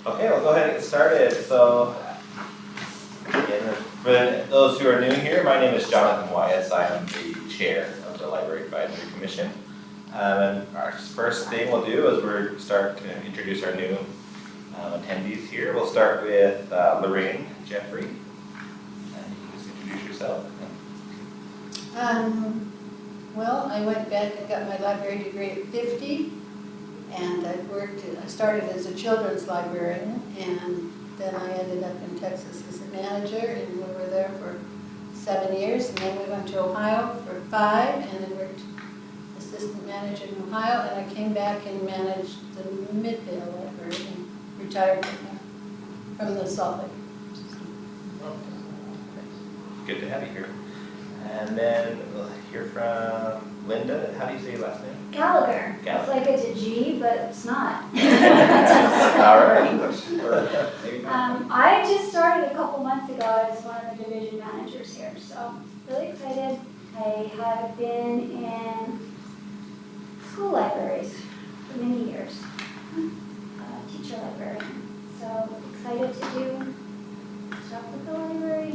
Okay, we'll go ahead and get started. So, again, for those who are new here, my name is Jonathan Wyeth. I am the chair of the Library Advisory Commission. And our first thing we'll do is we're start to introduce our new attendees here. We'll start with Lorraine Jeffrey. And you can just introduce yourself. Well, I went back and got my library degree at 50, and I started as a children's librarian, and then I ended up in Texas as a manager, and we were there for 7 years, and then we went to Ohio for 5, and then worked assistant manager in Ohio, and I came back and managed the Midvale Library and retired from the Salt Lake. Good to have you here. And then we'll hear from Linda. How do you say your last name? Gallacher. Gallacher. It's like it's a G, but it's not. All right. I just started a couple months ago as one of the division managers here, so really excited. I have been in school libraries for many years, teacher librarian. So excited to do stuff with the library.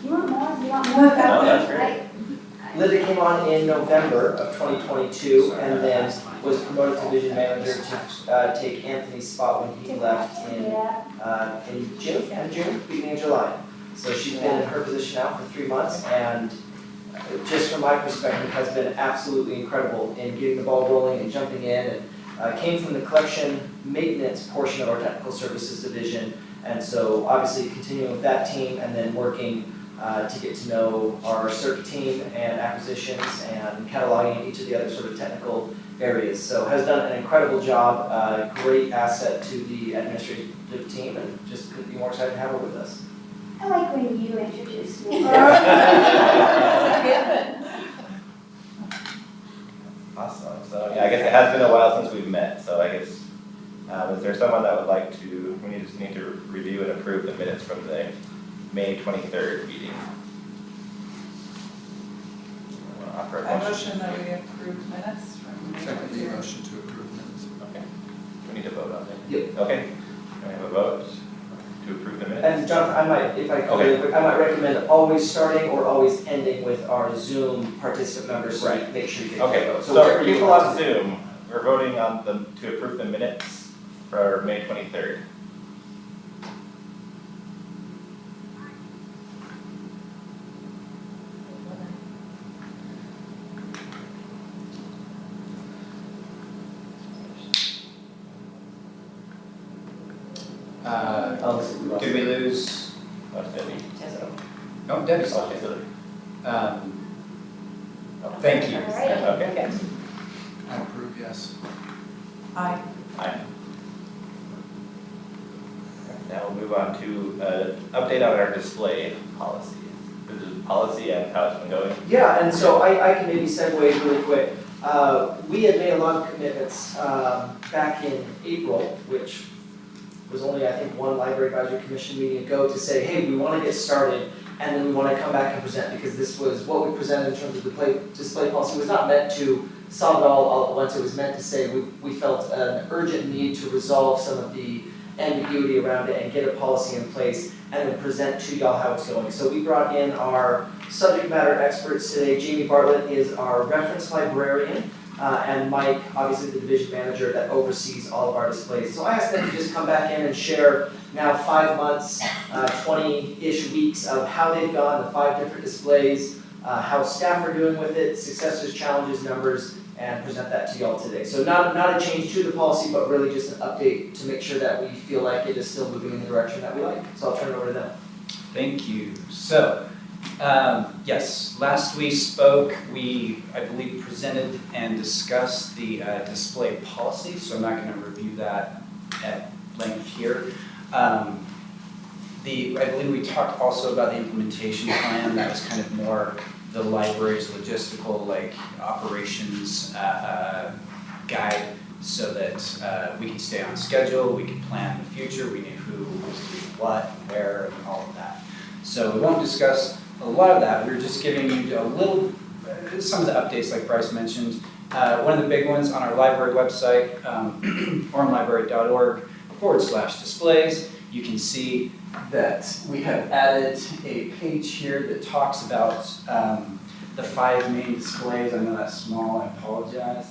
You want more? You want more about that's me? great. Linda came on in November of 2022 and then was promoted to division manager to take Anthony's spot when he left in June, beginning of July. So she's been in her position now for 3 months, and just from my perspective has been absolutely incredible in getting the ball rolling and jumping in, and came from the collection maintenance portion of our technical services division, and so obviously continuing with that team and then working to get to know our CERC team and acquisitions and cataloging each of the other sort of technical areas. So has done an incredible job, great asset to the administrative team, and just couldn't be more excited to have her with us. I like when you introduce me. Awesome. So yeah, I guess it has been a while since we've met. So I guess is there someone that would like to? We just need to review and approve the minutes from the May 23rd meeting. Offer a I motion. motion that we approve minutes from May Second the 23rd. motion to approve minutes. Okay. We need to vote on it. Yep. Okay. Can we have a vote to approve the minutes? And Jonathan, I might, if I could, Okay. really quick, I might recommend always starting or always ending with our Zoom participant members, so Right. make sure you get Okay. that vote. So whatever for you people want on to do. Zoom, we're voting on to approve the minutes for May 23rd. Did we lose? That's Debbie. Oh, Debbie's Oh, okay. she's Thank you. All right. Okay. I approve, yes. Aye. Aye. Now we'll move on to update on our display policy. This is policy and how it's been going. Yeah, and so I can maybe segue really quick. We had made a lot of commitments back in April, which was only, I think, one library advisory commission meeting ago, to say, hey, we want to get started, and then we want to come back and present, because this was what we presented in terms of the display policy was not meant to solve it all at once. It was meant to say we felt an urgent need to resolve some of the ambiguity around it and get a policy in place, and then present to y'all how it's going. So we brought in our subject matter experts today. Jaime Bartlett is our reference librarian, and Mike, obviously the division manager that oversees all of our displays. So I asked them to just come back in and share now 5 months, 20-ish weeks of how they've gone, the 5 different displays, how staff are doing with it, successes, challenges, numbers, and present that to y'all today. So not a change to the policy, but really just an update to make sure that we feel like it is still moving in the direction that we like. So I'll turn it over to them. Thank you. So, yes, last we spoke, we, I believe, presented and discussed the display policy, so I'm not going to review that at length here. I believe we talked also about the implementation plan. That was kind of more the library's logistical, like, operations guide, so that we could stay on schedule, we could plan the future, we knew who was doing what, and where, and all of that. So we won't discuss a lot of that. We're just giving you a little, some of the updates like Bryce mentioned, One of the big ones on our library website, oremlibrary.org/displays, you can see that we have added a page here that talks about the 5 main displays. I know that's small, I apologize.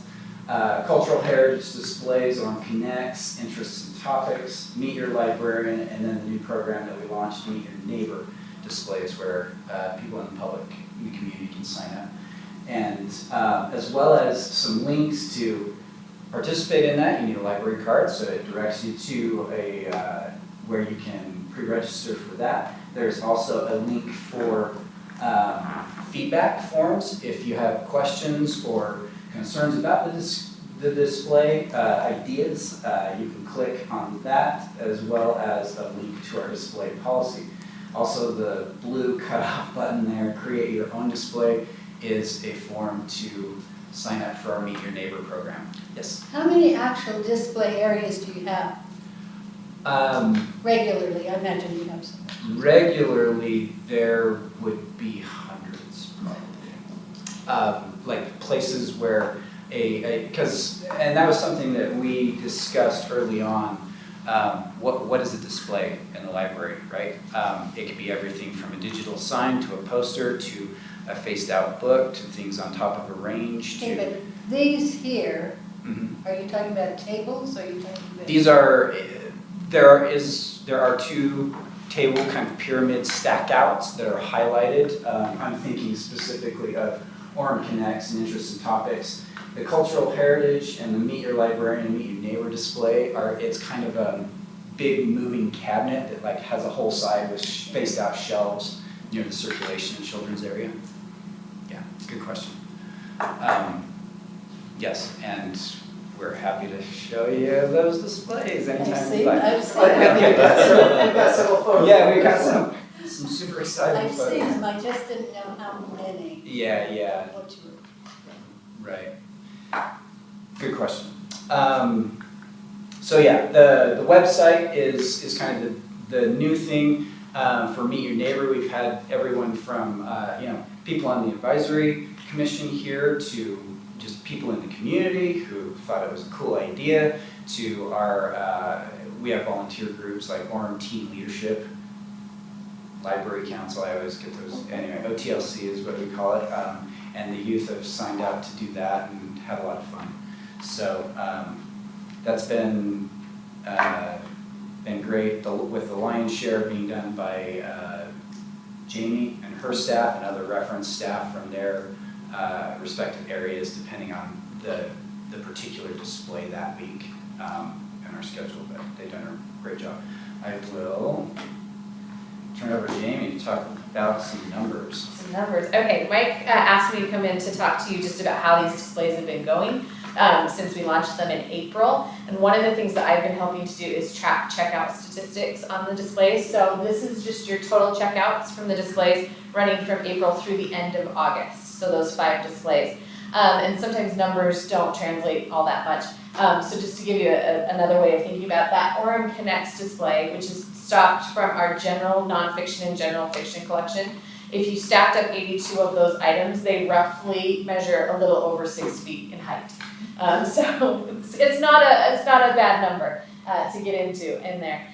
Cultural heritage displays, Orem Connects, interests and topics, Meet Your Librarian, and then the new program that we launched, Meet Your Neighbor displays, where people in the public, in the community can sign up. And as well as some links to participate in that. You need a library card, so it directs you to where you can pre-register for that. There's also a link for feedback forms. If you have questions or concerns about the display ideas, you can click on that, as well as a link to our display policy. Also, the blue cutoff button there, create your own display, is a form to sign up for our Meet Your Neighbor program. Yes? How many actual display areas do you have regularly? I imagine you have some. Regularly, there would be hundreds, probably. Like places where and that was something that we discussed early on. What is a display in the library, right? It could be everything from a digital sign to a poster to a faced out book to things on top of a range to. Okay, but these here, Mhm. are you talking about tables, or are you talking about? These are, there are 2 table kind of pyramid stack outs that are highlighted. I'm thinking specifically of Orem Connects and interests and topics. The cultural heritage and the Meet Your Librarian and Meet Your Neighbor display it's kind of a big moving cabinet that like has a whole side with spaced out shelves near the circulation and children's area. Yeah, good question. Yes, and we're happy to show you those displays anytime you'd like. I've seen Okay, them. We've got several photos. Yeah, we got some super exciting I've photos. seen them, I just didn't know how many. Yeah, What you were. right. Good question. So yeah, the website is kind of the new thing for Meet Your Neighbor. We've had everyone from people on the advisory commission here to just people in the community who thought it was a cool idea to we have volunteer groups like Orem Teen Leadership, Library Council, I always get those, anyway, OTLC is what we call it, and the youth have signed up to do that and had a lot of fun. So that's been great, with the lion's share being done by Jaime and her staff and other reference staff from their respective areas, depending on the particular display that week in our schedule, but they've done a great job. I will turn it over to Jaime to talk about some numbers. Some numbers. Okay, Mike asked me to come in to talk to you just about how these displays have been going since we launched them in April. And one of the things that I've been helping to do is track checkout statistics on the displays. So this is just your total checkouts from the displays running from April through the end of August. So those 5 displays. And sometimes numbers don't translate all that much. So just to give you another way of thinking about that, Orem Connects display, which is stocked from our general nonfiction and general fiction collection. If you stacked up 82 of those items, they roughly measure a little over 6 feet in height. So it's not a bad number to get into in there.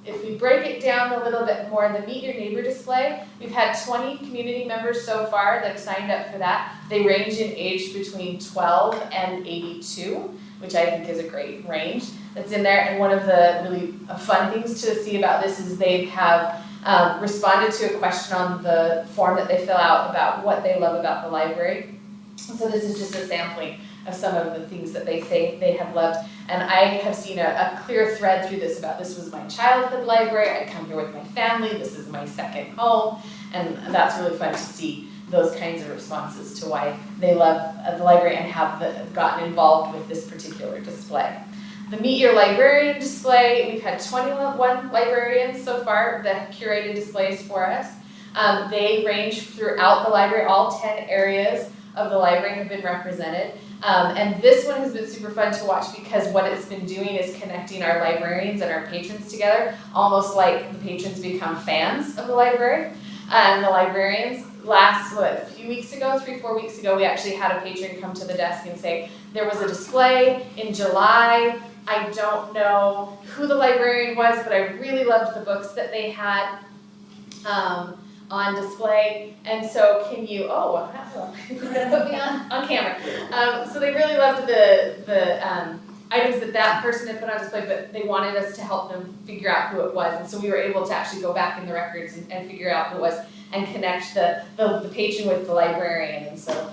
If we break it down a little bit more, the Meet Your Neighbor display, we've had 20 community members so far that have signed up for that. They range in age between 12 and 82, which I think is a great range that's in there. And one of the really fun things to see about this is they have responded to a question on the form that they fill out about what they love about the library. So this is just a sampling of some of the things that they say they have loved. And I have seen a clear thread through this about this was my childhood library, I come here with my family, this is my second home. And that's really fun to see those kinds of responses to why they love the library and have gotten involved with this particular display. The Meet Your Librarian display, we've had 21 librarians so far that have curated displays for us. They range throughout the library, all 10 areas of the library have been represented. And this one has been super fun to watch because what it's been doing is connecting our librarians and our patrons together, almost like the patrons become fans of the library and the librarians. a few weeks ago, 3-4 weeks ago, we actually had a patron come to the desk and say, there was a display in July. I don't know who the librarian was, but I really loved the books that they had on display. And so can you, you're gonna put me on camera. So they really loved the items that person had put on display, but they wanted us to help them figure out who it was. And so we were able to actually go back in the records and figure out who it was and connect the patron with the librarian. And so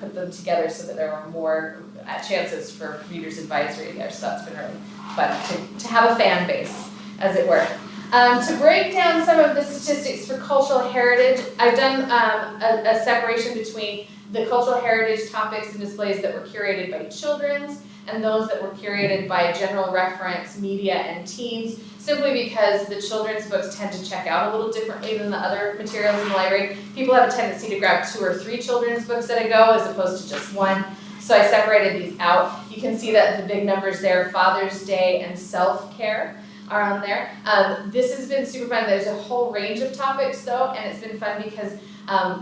put them together so that there were more chances for Reader's Advisory there. So that's been really fun to have a fan base, as it were. To break down some of the statistics for cultural heritage, I've done a separation between the cultural heritage topics and displays that were curated by children's and those that were curated by general reference, media, and teens, simply because the children's books tend to check out a little differently than the other materials in the library. People have a tendency to grab 2 or 3 children's books at a go as opposed to just one. So I separated these out. You can see that the big numbers there, Father's Day and self-care, are on there. This has been super fun. There's a whole range of topics though, and it's been fun because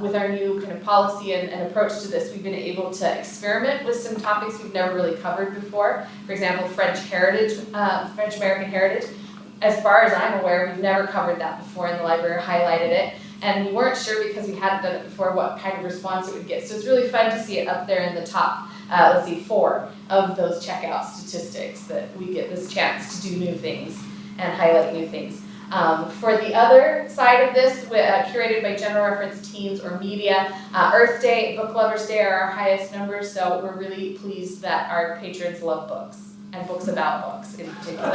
with our new kind of policy and approach to this, we've been able to experiment with some topics we've never really covered before. For example, French heritage, French American heritage. As far as I'm aware, we've never covered that before in the library, highlighted it. And we weren't sure because we hadn't done it before what kind of response it would get. So it's really fun to see it up there in the top, 4 of those checkout statistics that we get this chance to do new things and highlight new things. For the other side of this, curated by general reference, teens, or media, Earth Day, Book Lovers Day are our highest numbers, so we're really pleased that our patrons love books, and books about books in particular.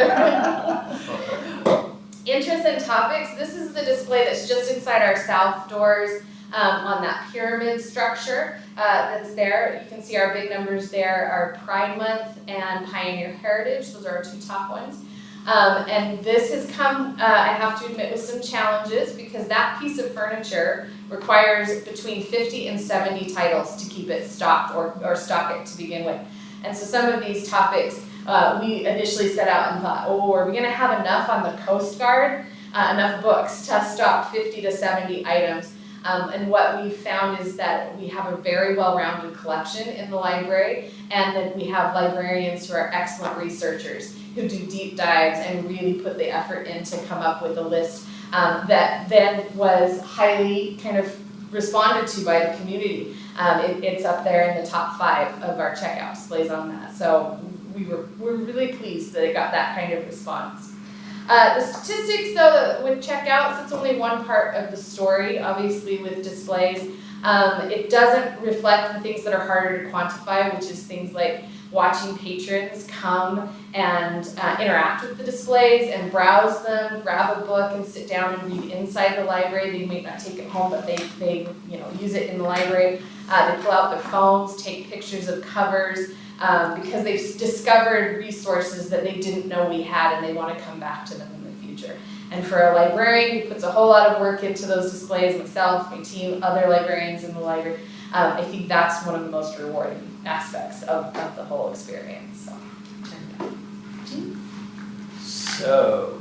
Interests and topics, this is the display that's just inside our south doors on that pyramid structure that's there. You can see our big numbers there are Pride Month and Pioneer Heritage, those are our 2 top ones. And this has come, I have to admit, with some challenges because that piece of furniture requires between 50 and 70 titles to keep it stocked or stock it to begin with. And so some of these topics we initially set out and thought, are we going to have enough on the Coast Guard, enough books to stock 50 to 70 items? And what we found is that we have a very well-rounded collection in the library, and that we have librarians who are excellent researchers who do deep dives and really put the effort in to come up with a list that then was highly kind of responded to by the community. It's up there in the top 5 of our checkout displays on that. So we're really pleased that it got that kind of response. The statistics, though, with checkouts, it's only one part of the story. Obviously, with displays, it doesn't reflect the things that are harder to quantify, which is things like watching patrons come and interact with the displays and browse them, grab a book and sit down and read inside the library. They may not take it home, but they use it in the library. They pull out their phones, take pictures of covers, because they've discovered resources that they didn't know we had, and they want to come back to them in the future. And for a librarian who puts a whole lot of work into those displays, myself, my team, other librarians in the library, I think that's one of the most rewarding aspects of the whole experience. So,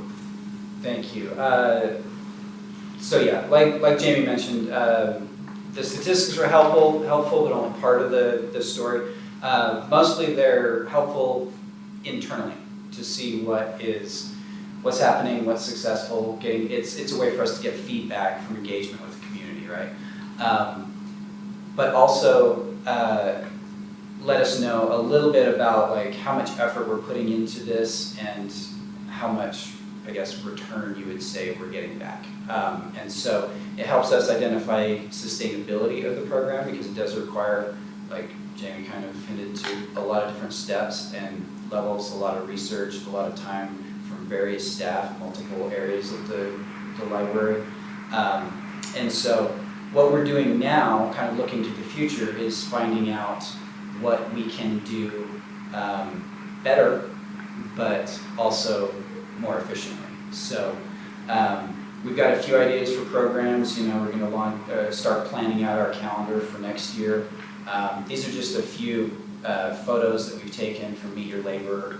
thank you. So yeah, like Jaime mentioned, the statistics are helpful, but only part of the story. Mostly they're helpful internally to see what's happening, what's successful. It's a way for us to get feedback from engagement with the community, right? But also let us know a little bit about like how much effort we're putting into this and how much, I guess, return you would say we're getting back. And so it helps us identify sustainability of the program because it does require, like Jaime kind of hinted to, a lot of different steps and levels, a lot of research, a lot of time from various staff, multiple areas of the library. And so what we're doing now, kind of looking to the future, is finding out what we can do better, but also more efficiently. So we've got a few ideas for programs. We're going to start planning out our calendar for next year. These are just a few photos that we've taken from Meet Your Neighbor,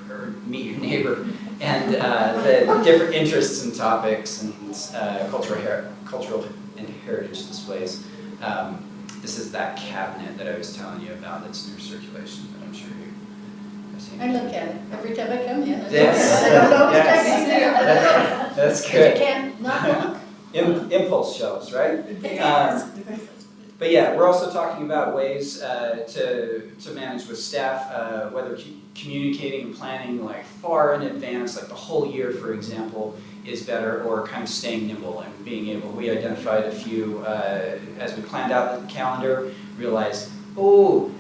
and the different interests and topics and cultural and heritage displays. This is that cabinet that I was telling you about that's near circulation, that I'm sure you have seen. I look at it every time I come in. I look Yes. at it. I don't know which Yes. time it's there. That's If you good. can't not look. Impulse shelves, right? But yeah, we're also talking about ways to manage with staff, whether communicating and planning like far in advance, like the whole year, for example, is better, or kind of staying nimble and being able. We identified a few as we planned out the calendar, realized, oh,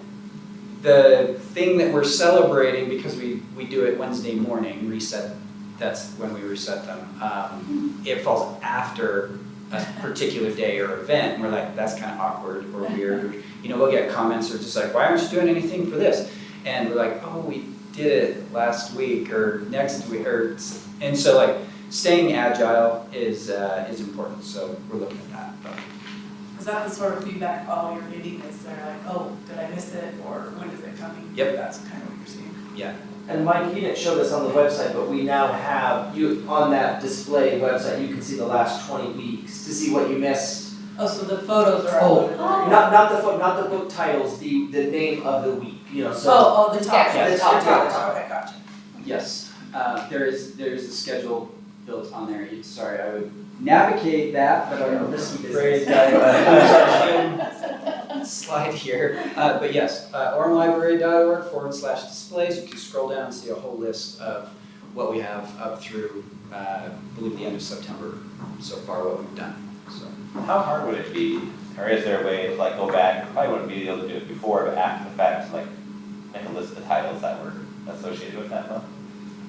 the thing that we're celebrating, because we do it Wednesday morning, reset, that's when we reset them. It falls after a particular day or event, and we're like, that's kind of awkward or weird. Or, we'll get comments or just like, why aren't you doing anything for this? And we're like, oh, we did it last week or next week, and so like staying agile is important. So we're looking at that. Is that the sort of feedback all you're getting? Is they're like, oh, did I miss it, or when is it coming? Yep. That's kind of what you're seeing. Yeah. And Mike, you didn't show this on the website, but we now have, on that display website, you can see the last 20 weeks to see what you missed. Oh, so the photos are all. Not the book titles, the name of the week, so. Oh, the top. Yeah, the top, yeah, the top. Okay, gotcha. Yes. There is a schedule built on there. Sorry, I would navigate that, but I'm afraid slide here. But yes, oremlibrary.org/displays. You can scroll down and see a whole list of what we have up through, I believe, the end of September so far, what we've done. So. How hard would it be, or is there a way to like go back, probably wouldn't be able to do it before, but after the fact, like make a list of the titles that were associated with that month?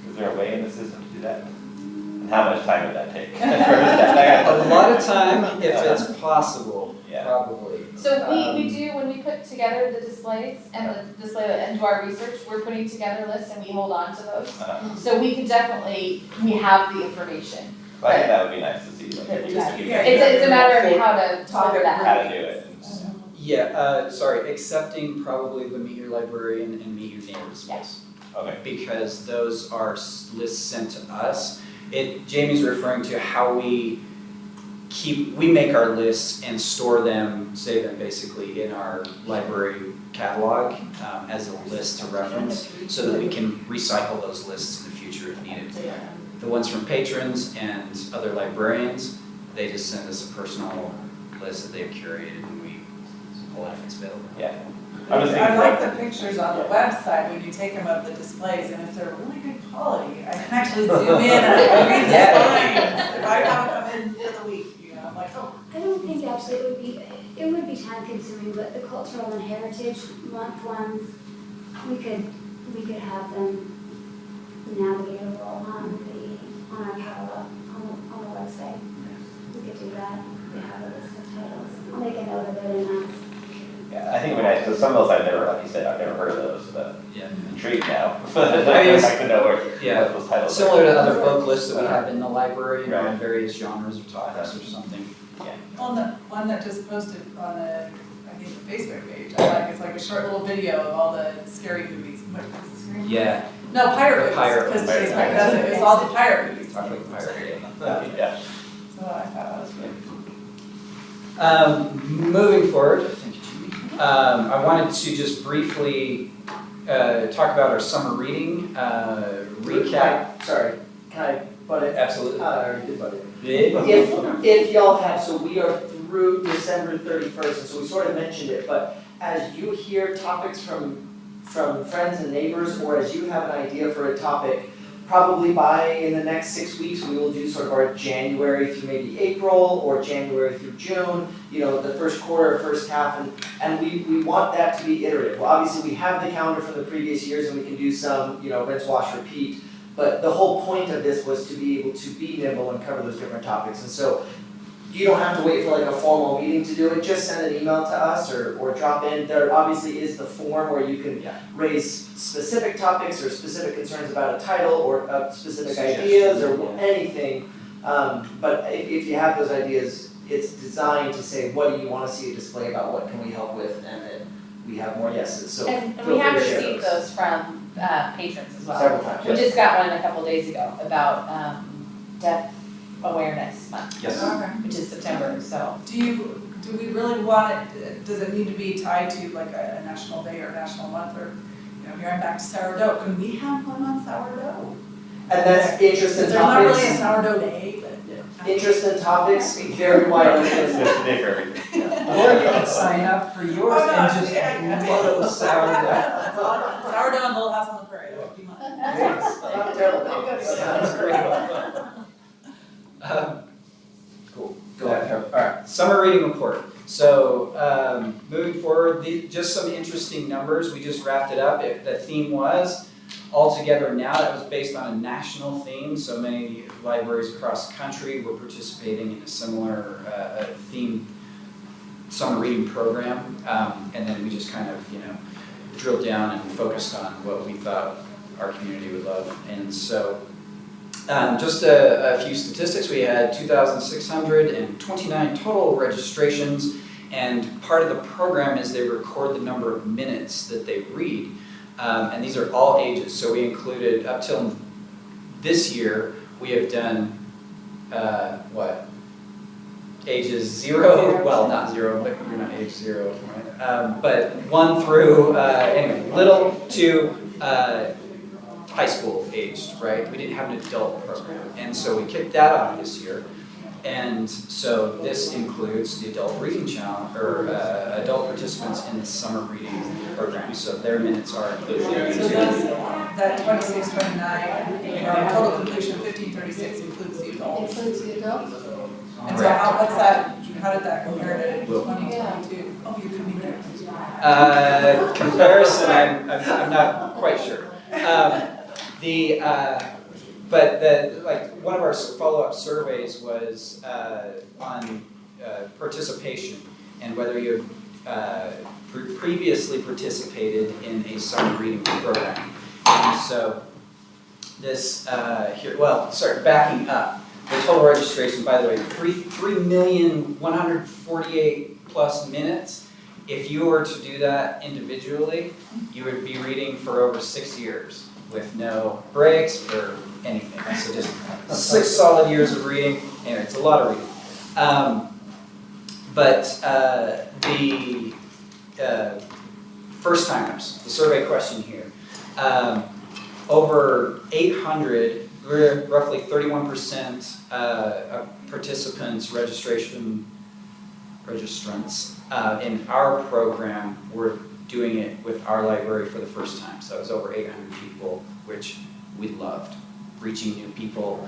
Is there a way in the system to do that? And how much time would that take? A lot of time, if it's possible, Yeah. probably. So we do, when we put together the displays and the display and do our research, we're putting together lists and we hold on to those. So we have the information. I think that would be nice to see, like, just to give you- It's a matter of how to deliver how that. to do it. Yeah, sorry, excepting probably the Meet Your Librarian and Meet Your Neighbor displays. Okay. Because those are lists sent to us. Jamie's referring to how we make our lists and store them, save them basically in our library catalog as a list to reference, so that we can recycle those lists in the future if needed. The ones from patrons and other librarians, they just send us a personal list that they've curated and we pull it if it's available. Yeah. I'm just I thinking. like the pictures on the website when you take them of the displays, and if they're really good quality, I can actually zoom in and I can read the signs. If I have them in for the week, I'm like, oh. I don't think actually it would be time consuming, but the cultural and heritage month ones, we could have them navigatable on our catalog, on the website. We could do that. We have a list of titles. I'll make a note of it and ask. Yeah, I think it'd be nice, because some of those I've never, like you said, I've never heard of those, but Yeah. I'm intrigued now. I mean, I can know what those titles are. Similar to other book lists that we have in the library, Right. on various genres of topics or something. Well, the one that just posted on I think the Facebook page, I like, it's like a short little video of all the scary movies. What is it, scary movies? Yeah, No, pirate movies, Pirate because movies. Facebook does it, it's all the pirate movies. talk like pirate. Yeah. So I thought that was good. Moving forward, thank you, Jamie. I wanted to just briefly talk about our summer reading recap. Sorry, can I butt it? Absolutely. I already did butt it. Big. If y'all have, so we are through December 31st, and so we sort of mentioned it, but as you hear topics from friends and neighbors, or as you have an idea for a topic, probably in the next 6 weeks, we will do sort of our January through maybe April, or January through June, the first quarter, first half, and we want that to be iterative. Well, obviously, we have the calendar from the previous years, and we can do some, rinse, wash, repeat, but the whole point of this was to be able to be nimble and cover those different topics. And so you don't have to wait for like a formal meeting to do it, just send an email to us or drop in. There obviously is the form where you can raise specific topics or specific concerns about a title or specific ideas or anything. But if you have those ideas, it's designed to say, what do you want to see a display about, what can we help with, and then we have more yeses. So And feel we have free to share received those from patrons as well. several times. We just got one a couple days ago about Deaf Awareness Month, Yes. Okay. which is September, so. Do you do we really want it, does it need to be tied to like a national day or national month, or, you know, here I'm back to sourdough, can we have one on sourdough? And that's interest in There's not really a topics, sourdough day, but. interest in topics vary widely. It's a day for everything. Or you can sign up for yours Oh, no, and just yeah. follow sourdough. Sourdough and Little House on the Prairie, that would be mine. Not terrible. Sounds great. Cool. Go ahead. All right, summer reading report. So moving forward, just some interesting numbers. We just wrapped it up. The theme was Altogether Now. That was based on a national theme. So many libraries across the country were participating in a similar theme summer reading program. And then we just kind of, drilled down and focused on what we thought our community would love. And so just a few statistics. We had 2,629 total registrations, and part of the program is they record the number of minutes that they read. And these are all ages. So we included, up till this year, we have done, ages 0, well, not 0, but you're not age 0, right? But 1 through, anyway, little to high school aged, right? We didn't have an adult program. And so we kicked that off this year. And so this includes the adult reading challenge, or adult participants in the summer reading program. So their minutes are included. So that 26, 29, our total completion of 1536 includes the adults. Includes the adults? And so how did that compare to 2022? Oh, you could be there. Comparison, I'm not quite sure. But one of our follow-up surveys was on participation and whether you previously participated in a summer reading program. And so this backing up. The total registration, by the way, 3,148,000 plus minutes. If you were to do that individually, you would be reading for over 6 years with no breaks or anything. So just 6 solid years of reading. Anyway, it's a lot of reading. The first timers, the survey question here, over 800. We're roughly 31% of participants, registrants in our program were doing it with our library for the first time. So it was over 800 people, which we loved. Reaching new people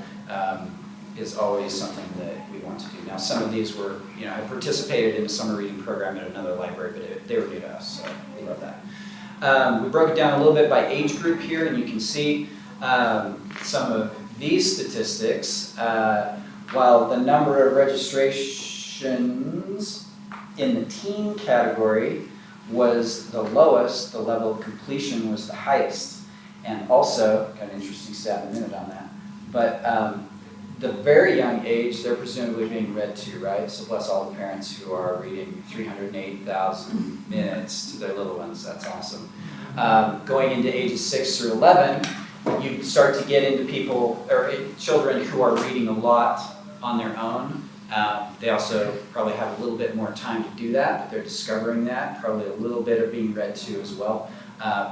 is always something that we want to do. Now, some of these were, I participated in a summer reading program at another library, but they were new to us, so we love that. We broke it down a little bit by age group here, and you can see some of these statistics. While the number of registrations in the teen category was the lowest, the level of completion was the highest. And also, got an interesting stat in a minute on that, but the very young age, they're presumably being read to, right? So bless all the parents who are reading 308,000 minutes to their little ones, that's awesome. Going into ages 6 through 11, you start to get into people, or children who are reading a lot on their own. They also probably have a little bit more time to do that, but they're discovering that, probably a little bit of being read to as well.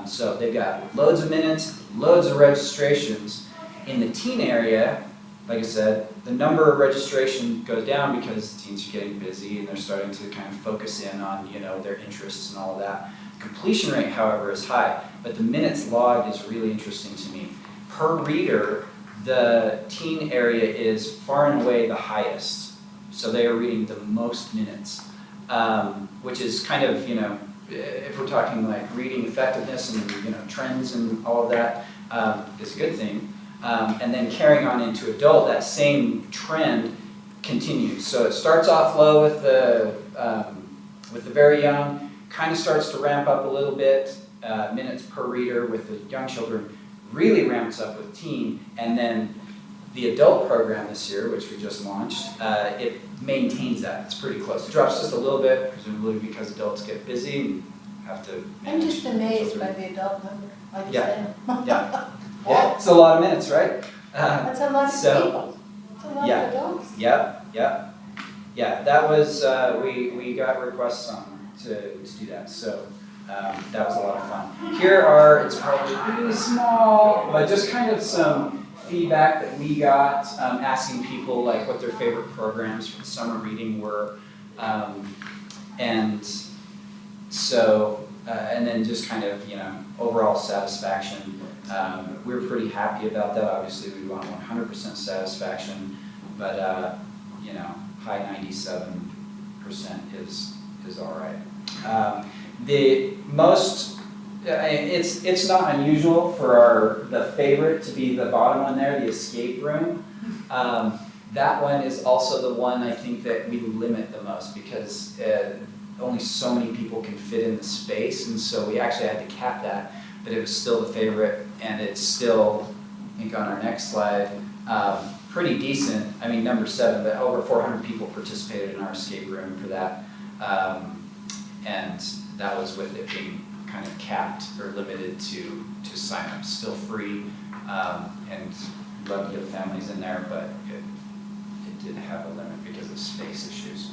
So they've got loads of minutes, loads of registrations. In the teen area, like I said, the number of registration goes down because teens are getting busy and they're starting to kind of focus in on, their interests and all of that. Completion rate, however, is high, but the minutes logged is really interesting to me. Per reader, the teen area is far and away the highest. So they are reading the most minutes, which is kind of, if we're talking like reading effectiveness and, trends and all of that, is a good thing. And then carrying on into adult, that same trend continues. So it starts off low with the very young, kind of starts to ramp up a little bit, minutes per reader with the young children, really ramps up with teen, and then the adult program this year, which we just launched, it maintains that. It's pretty close. It drops just a little bit, presumably because adults get busy and have to I'm manage just amazed children. by the adult number. Yeah. Yeah, it's a lot of minutes, right? That's a lot of so- people. That's a lot yeah. of adults. Yep. yeah, that was, we got requests on to do that, so that was a lot of fun. Here are, it's probably pretty small, but just kind of some feedback that we got, asking people like what their favorite programs for the summer reading were. And so, and then just kind of, overall satisfaction. We're pretty happy about that. Obviously, we want 100% satisfaction, but, high 97% is all right. The most, it's not unusual for the favorite to be the bottom one there, the escape room. That one is also the one I think that we limit the most because only so many people can fit in the space, and so we actually had to cap that, but it was still the favorite, and it's still, I think on our next slide, pretty decent. I mean, number 7, but over 400 people participated in our escape room for that, and that was with it being kind of capped or limited to sign-ups, still free, and love to get families in there, but it did have a limit because of space issues.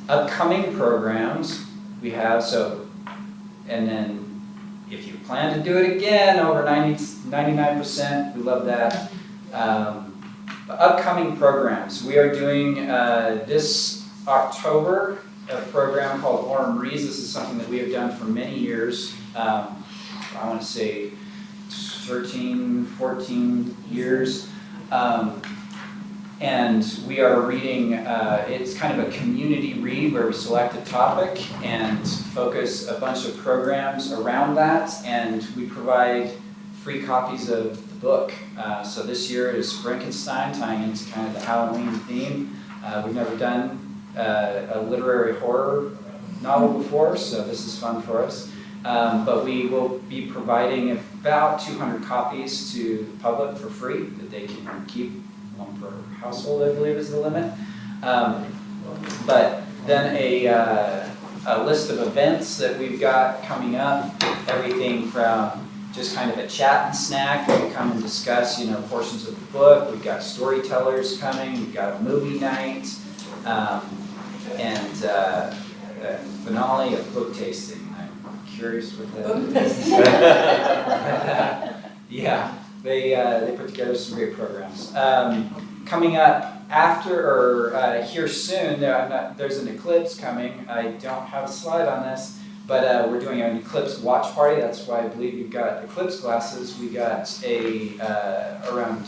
Upcoming programs we have, and then if you plan to do it again, over 99%, we love that. Upcoming programs, we are doing this October a program called Orem. This is something that we have done for many years. I want to say 13, 14 years. And we are reading, it's kind of a community read where we select a topic and focus a bunch of programs around that, and we provide free copies of the book. So this year is Frankenstein, tying into kind of the Halloween theme. We've never done a literary horror novel before, so this is fun for us. But we will be providing about 200 copies to the public for free that they can keep. 1 per household, I believe, is the limit. But then a list of events that we've got coming up, everything from just kind of a chat and snack where we come and discuss, portions of the book. We've got storytellers coming. We've got a movie night, and a finale of book tasting. I'm curious what that is. Yeah. They put together some great programs. Coming up after, or here soon, there's an eclipse coming. I don't have a slide on this, but we're doing an eclipse watch party. That's why I believe we've got eclipse glasses. We got around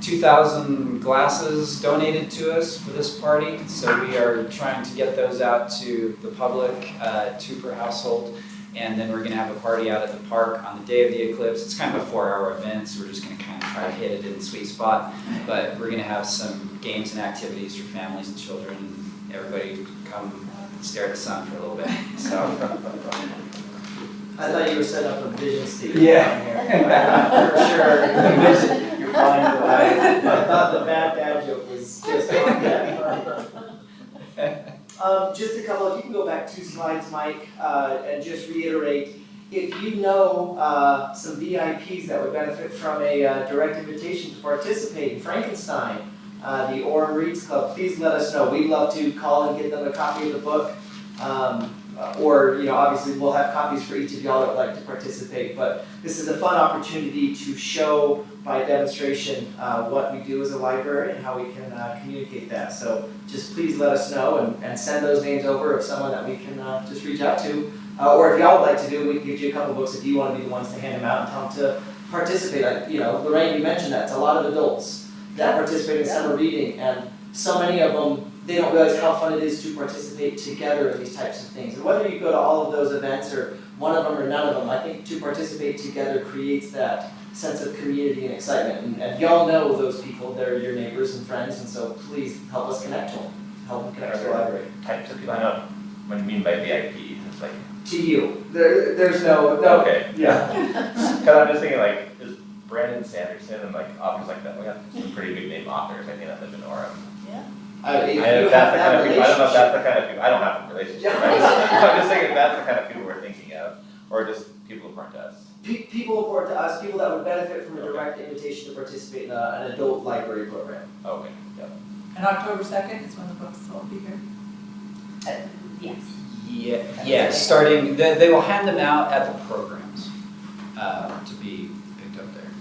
2,000 glasses donated to us for this party. So we are trying to get those out to the public, 2 per household. And then we're going to have a party out at the park on the day of the eclipse. It's kind of a 4-hour event, so we're just going to kind of try to hit it in the sweet spot. But we're going to have some games and activities for families and children, and everybody come stare at the sun for a little bit. So I thought you were setting up a vision statement. Yeah. For sure. Vision, you're flying the light. I thought the bad dad joke was just on that. Just a couple, if you can go back 2 slides, Mike, and just reiterate, if you know some VIPs that would benefit from a direct invitation to participate in Frankenstein, the Orem Reads Club, please let us know. We'd love to call and get them a copy of the book. Or, obviously we'll have copies for each of y'all that would like to participate, but this is a fun opportunity to show by demonstration what we do as a library and how we can communicate that. So just please let us know and send those names over of someone that we can just reach out to. Or if y'all would like to do it, we can get you a couple books if you want to be the ones to hand them out and tell them to participate. Like, Lorraine, you mentioned that. It's a lot of adults that participate in summer reading, and so many of them, they don't realize how fun it is to participate together in these types of things. And whether you go to all of those events or one of them or none of them, I think to participate together creates that sense of community and excitement. And y'all know those people, they're your neighbors and friends, and so please help us connect to them. Help them connect to the library. Types of people, I know what you mean by VIP, it's like. To you. There's no. Okay. Yeah. Because I'm just thinking is Brandon Sanderson and authors like that, we have some pretty big name authors, I think that live in Orem. If you I don't know if have that's that the kind of people, I don't have a relationship, I'm just thinking that's the kind of people we're thinking of, or just people who aren't to us. People important to us, people that would benefit from a direct invitation to participate in an adult library program. Okay, yep. And October 2nd is when the books will be here. Yes. Yeah, starting, they will hand them out at the programs to be picked up there.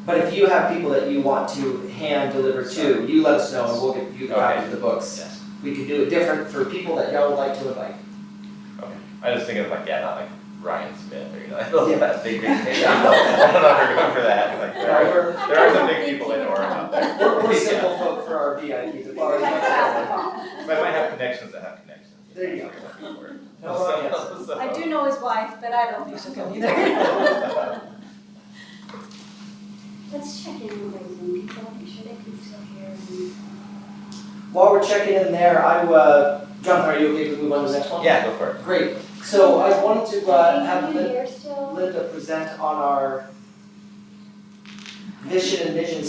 But if you have people that you want to hand deliver to, you let us know and we'll get you the copy of the books. Yes. We could do it different for people that y'all would like to invite. Okay, I was thinking like, yeah, not like Ryan Smith or, you know, like those Yeah. big names. I don't know if we're going for that, like, there are some big people in Orem out there. We're simple folk for our VIPs. As far as But I might have connections that have connections. There you go. No So- wrong answer. so- I do know his wife, but I don't think she'll come either. Let's check in with those Zoom people, make sure they can still hear. And While we're checking in there, Jonathan, are you okay to move on to the next one? Yeah, go for it. Great. So I wanted to have Can you hear still? Linda present on our vision and mission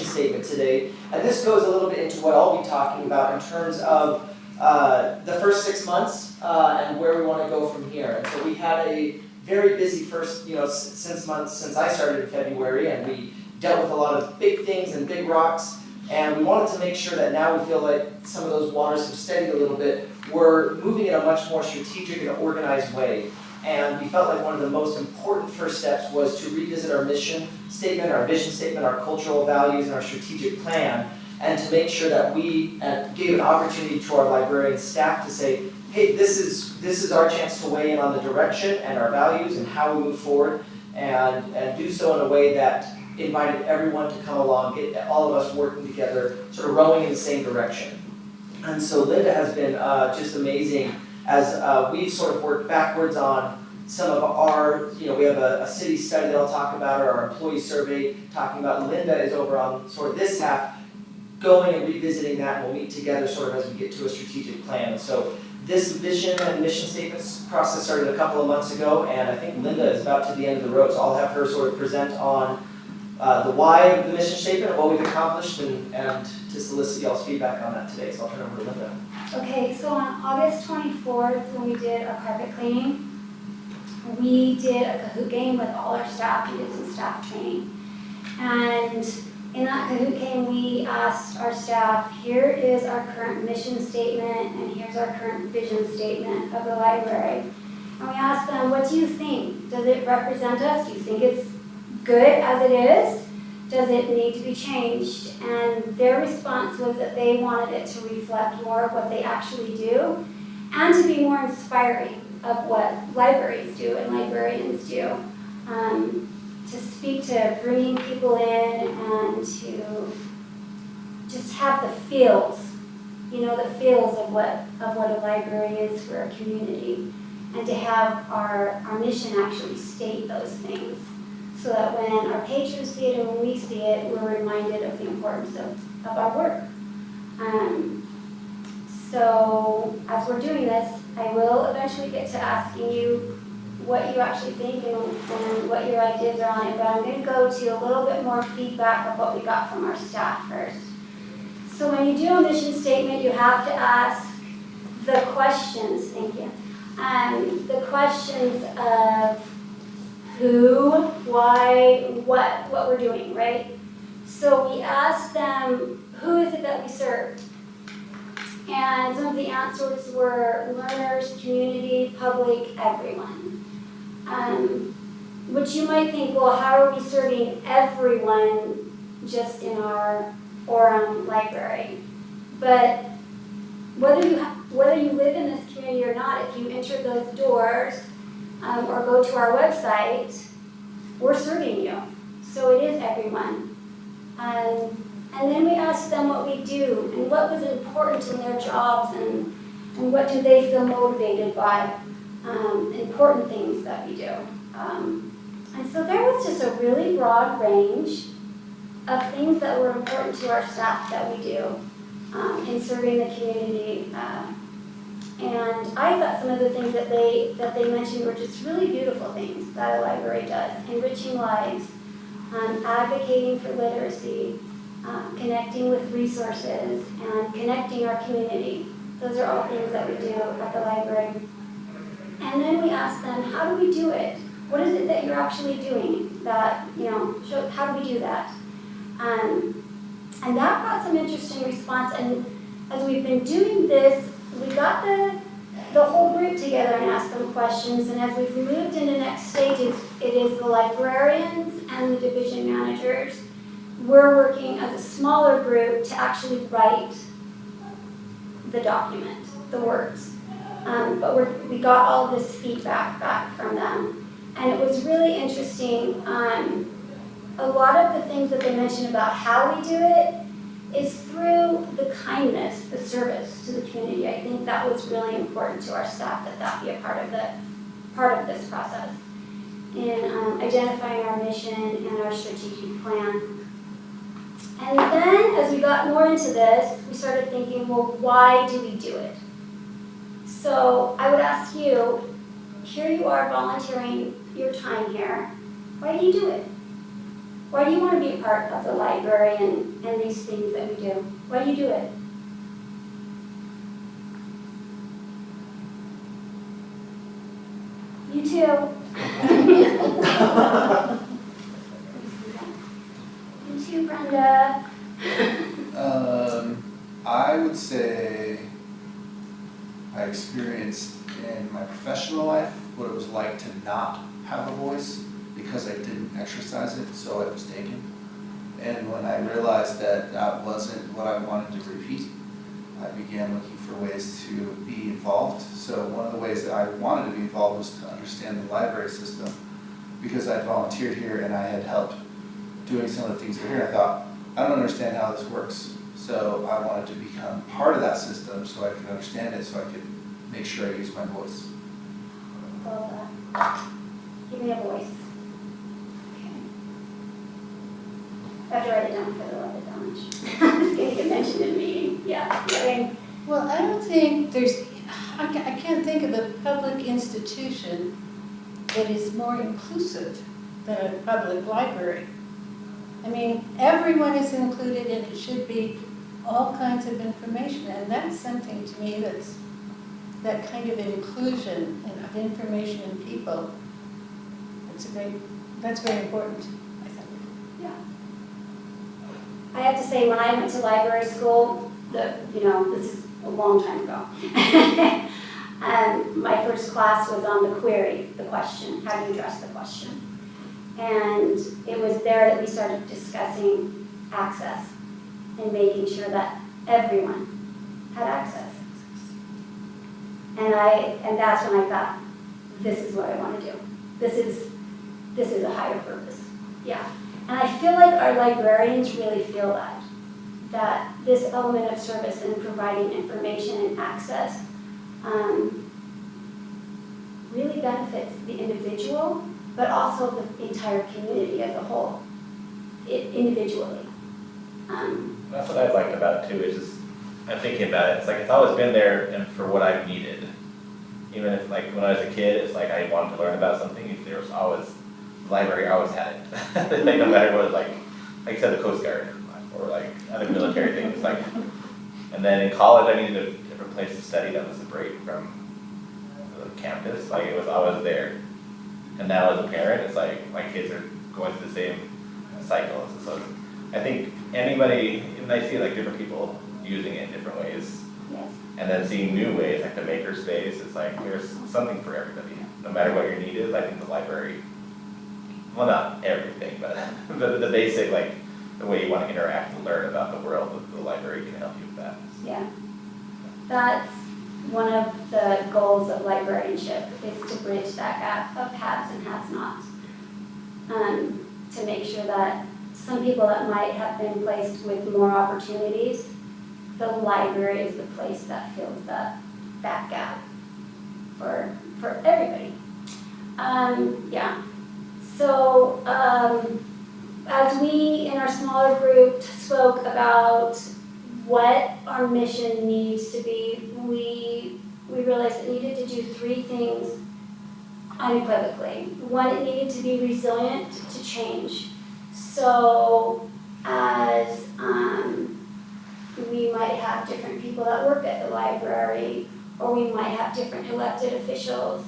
statement today. And this goes a little bit into what I'll be talking about in terms of the first 6 months and where we want to go from here. And so we had a very busy first, since I started in February, and we dealt with a lot of big things and big rocks. And we wanted to make sure that now we feel like some of those waters have steadied a little bit. We're moving in a much more strategic and organized way. And we felt like one of the most important first steps was to revisit our mission statement, our vision statement, our cultural values, and our strategic plan, and to make sure that we gave an opportunity to our librarian staff to say, hey, this is our chance to weigh in on the direction and our values and how we move forward, and do so in a way that invited everyone to come along, get all of us working together, sort of rowing in the same direction. And so Linda has been just amazing as we've sort of worked backwards on some of our, we have a city study that I'll talk about, or our employee survey talking about. Linda is over on sort of this half, going and revisiting that, and we'll meet together sort of as we get to a strategic plan. And so this vision and mission statements process started a couple of months ago, and I think Linda is about to the end of the road, so I'll have her sort of present on the why of the mission statement, what we've accomplished, and to solicit y'all's feedback on that today. So I'll turn over to Linda. Okay, so on August 24th, when we did our carpet cleaning, we did a Kahoot game with all our staff. We did some staff training. And in that Kahoot game, we asked our staff, here is our current mission statement, and here's our current vision statement of the library. And we asked them, what do you think? Does it represent us? Do you think it's good as it is? Does it need to be changed? And their response was that they wanted it to reflect more of what they actually do and to be more inspiring of what libraries do and librarians do. To speak to bringing people in and to just have the feels, the feels of what a library is for a community, and to have our mission actually state those things, so that when our patrons see it and when we see it, we're reminded of the importance of our work. So as we're doing this, I will eventually get to asking you what you actually think and what your ideas are on it, but I'm going to go to a little bit more feedback of what we got from our staff first. So when you do a mission statement, you have to ask the questions, thank you, the questions of who, why, what we're doing, right? So we asked them, who is it that we serve? And some of the answers were learners, community, public, everyone. Which you might think, well, how are we serving everyone just in our Orem library? But whether you live in this community or not, if you enter those doors or go to our website, we're serving you. So it is everyone. And then we asked them what we do and what was important in their jobs and what do they feel motivated by, important things that we do. And so there was just a really broad range of things that were important to our staff that we do in serving the community. And I thought some of the things that they mentioned were just really beautiful things that a library does: enriching lives, advocating for literacy, connecting with resources, and connecting our community. Those are all things that we do at the library. And then we asked them, how do we do it? What is it that you're actually doing that, how do we do that? And that got some interesting response, and as we've been doing this, we got the whole group together and asked them questions, and as we've moved into next stages, it is the librarians and the division managers. We're working as a smaller group to actually write the document, the words. But we got all this feedback back from them, and it was really interesting. A lot of the things that they mentioned about how we do it is through the kindness, the service to the community. I think that was really important to our staff, that be a part of this process in identifying our mission and our strategic plan. And then as we got more into this, we started thinking, well, why do we do it? So I would ask you, here you are volunteering your time here. Why do you do it? Why do you want to be a part of the library and these things that we do? Why do you do it? You too. You too, Brenda. I would say I experienced in my professional life what it was like to not have a voice because I didn't exercise it, so I was taken. And when I realized that that wasn't what I wanted to repeat, I began looking for ways to be involved. So one of the ways that I wanted to be involved was to understand the library system, because I'd volunteered here and I had helped doing some of the things here, and I thought, I don't understand how this works. So I wanted to become part of that system so I could understand it, so I could make sure I use my voice. Well, give me a voice. Okay. I have to write it down because I love it that much. It's going to get mentioned in a meeting. Yeah. Well, I don't think I can't think of a public institution that is more inclusive than a public library. I mean, everyone is included and it should be all kinds of information, and that's something to me that kind of inclusion of information in people. That's very important, I think. Yeah. I have to say, when I went to library school, this is a long time ago. My first class was on the query, the question, how do you address the question? And it was there that we started discussing access and making sure that everyone had access. And that's when I thought, this is what I want to do. This is a higher purpose. Yeah. And I feel like our librarians really feel that this element of service and providing information and access really benefits the individual, but also the entire community as a whole, individually. That's what I've liked about it too, is just, I'm thinking about it, it's like it's always been there and for what I've needed. Even if like when I was a kid, it's like I wanted to learn about something, there was always, the library always had it. Like no matter what, like you said, the Coast Guard, or like other military things, like, and then in college I needed a different place to study that was a break from the campus, like it was always there. And now as a parent, it's like my kids are going through the same cycles. So I think anybody, and I see like different people using it in different ways. Yes. And then seeing new ways, like the maker space, it's like there's something for everybody. No matter what your need is, I think the library, well not everything, but the basic, like the way you want to interact and learn about the world, the library can help you with that. Yeah. That's one of the goals of librarianship, is to bridge that gap of haves and have-nots. To make sure that some people that might have been placed with more opportunities, the library is the place that fills that gap for everybody. Yeah. So as we in our smaller group spoke about what our mission needs to be, we realized it needed to do three things unequivocally. One, it needed to be resilient to change. So as we might have different people that work at the library, or we might have different elected officials,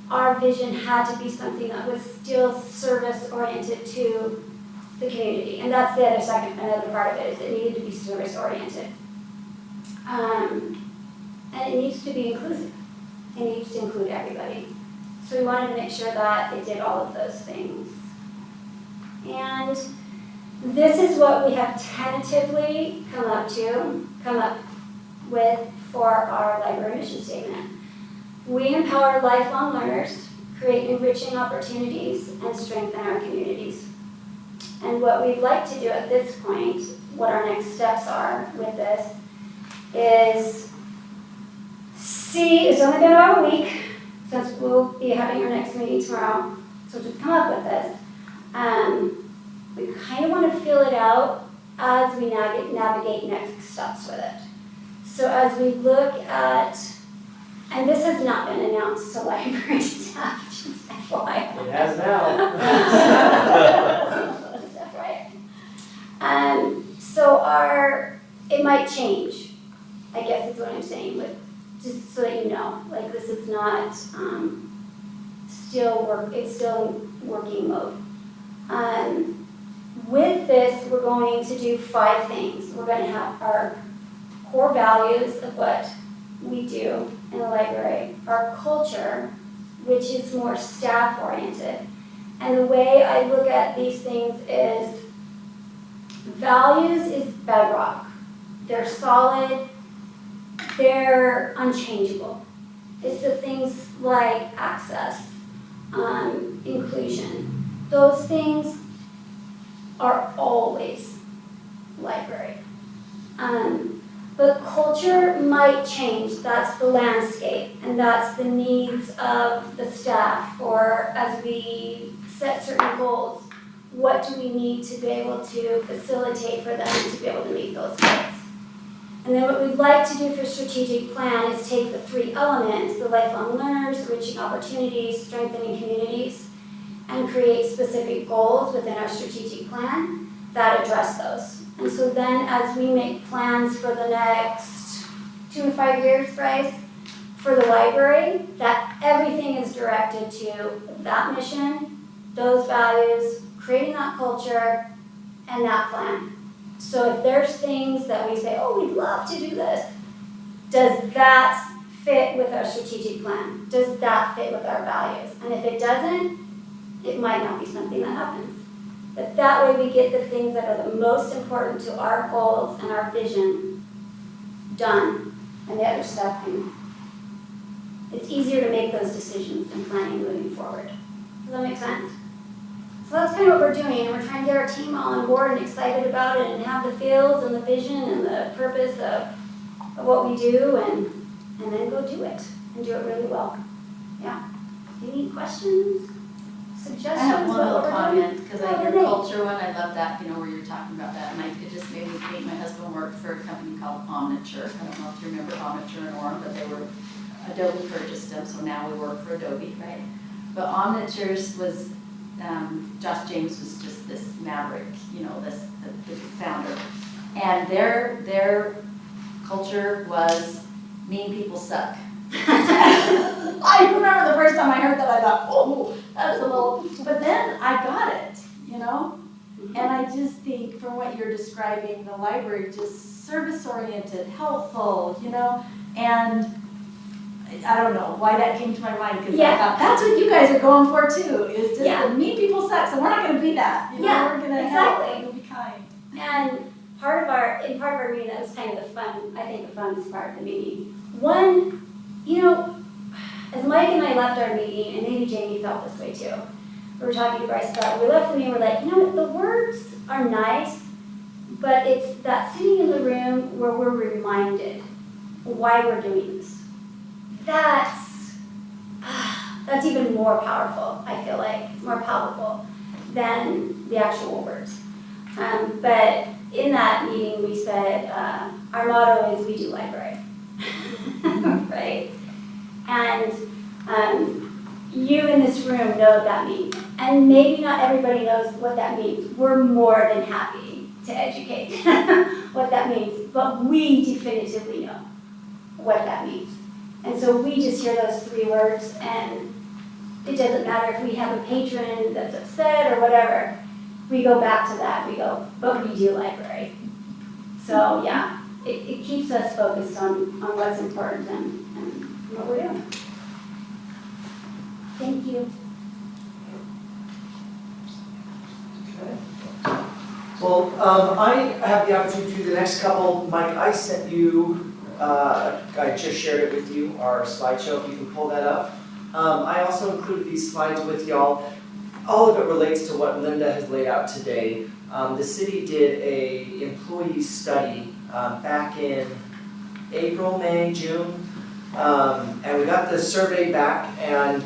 our vision had to be something that was still service-oriented to the community. And that's another part of it, is it needed to be service oriented. And it needs to be inclusive. It needs to include everybody. So we wanted to make sure that it did all of those things. And this is what we have tentatively come up with for our library mission statement. We empower lifelong learners, create enriching opportunities, and strengthen our communities. And what we'd like to do at this point, what our next steps are with this, is it's only been about a week since we'll be having our next meeting tomorrow, so to come up with this. We kind of want to feel it out as we navigate next steps with it. So as we look at, and this has not been announced to library staff, just FYI. It has now. Just FYI. So it might change, I guess is what I'm saying, but just so that you know, like this is not it's still in working mode. With this, we're going to do 5 things. We're going to have our core values of what we do in the library, our culture, which is more staff-oriented. And the way I look at these things is values is bedrock. They're solid, they're unchangeable. It's the things like access, inclusion. Those things are always library. But culture might change. That's the landscape, and that's the needs of the staff, or as we set certain goals, what do we need to be able to facilitate for them to be able to meet those goals? And then what we'd like to do for strategic plan is take the 3 elements, the lifelong learners, enriching opportunities, strengthening communities, and create specific goals within our strategic plan that address those. And so then as we make plans for the next 2 to 5 years, Bryce, for the library, that everything is directed to that mission, those values, creating that culture, and that plan. So if there's things that we say, oh, we'd love to do this, does that fit with our strategic plan? Does that fit with our values? And if it doesn't, it might not be something that happens. But that way we get the things that are the most important to our goals and our vision done, and the other stuff it's easier to make those decisions and planning moving forward. Does that make sense? So that's kind of what we're doing, and we're trying to get our team all on board and excited about it and have the feels and the vision and the purpose of what we do and then go do it and do it really well. Yeah. Any questions? Suggestions? I have one about little what we're comment, doing? because Oh, your great. culture one, I love that, where you're talking about that, and it just made me think, my husband worked for a company called Omniture. I don't know if you remember Omniture and Orem, but Adobe purchased them, so now we work for Adobe, right? But Omniture's was, Josh James was just this maverick, the founder. And their culture was mean people suck. I remember the first time I heard that, I thought, oh, that's a little, but then I got it, And I just think from what you're describing, the library, just service-oriented, helpful, and I don't know why that came to my mind, because I thought, that's what you guys are going for too, is just the mean people suck, so we're not gonna be that, we're gonna help and be kind. And part of our meeting, that was kind of the funnest part of the meeting. One, as Mike and I left our meeting, and maybe Jaime felt this way too, we were talking to Bryce about it, we left the meeting, we're like, the words are nice, but it's that sitting in the room where we're reminded why we're doing this. That's even more powerful, I feel like. It's more palpable than the actual words. But in that meeting, we said, our motto is, we do library, right? And you in this room know what that means. And maybe not everybody knows what that means. We're more than happy to educate what that means, but we definitively know what that means. And so we just hear those 3 words, and it doesn't matter if we have a patron that's upset or whatever. we go back to that, we go, but we do library. So yeah, it keeps us focused on what's important and what we're doing. Thank you. Well, I have the opportunity to do the next couple. Mike, I sent you, I just shared it with you, our slideshow, if you can pull that up. I also included these slides with y'all. All of it relates to what Linda has laid out today. The city did a employee study back in April, May, June, and we got the survey back, and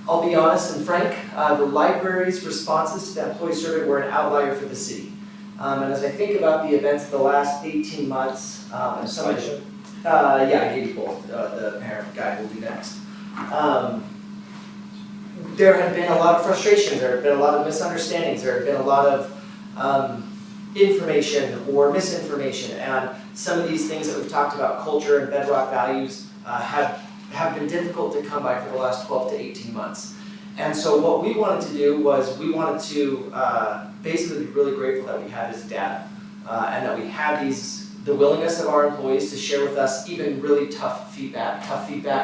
I'll be honest and frank, the library's responses to that employee survey were an outlier for the city. And as I think about the events of the last 18 months, and some of the, yeah, I gave you both, the parent guide will be next. There had been a lot of frustrations, there had been a lot of misunderstandings, there had been a lot of information or misinformation, and some of these things that we've talked about, culture and bedrock values, have been difficult to come by for the last 12 to 18 months. And so what we wanted to do was we wanted to basically be really grateful that we had this data and that we had the willingness of our employees to share with us even really tough feedback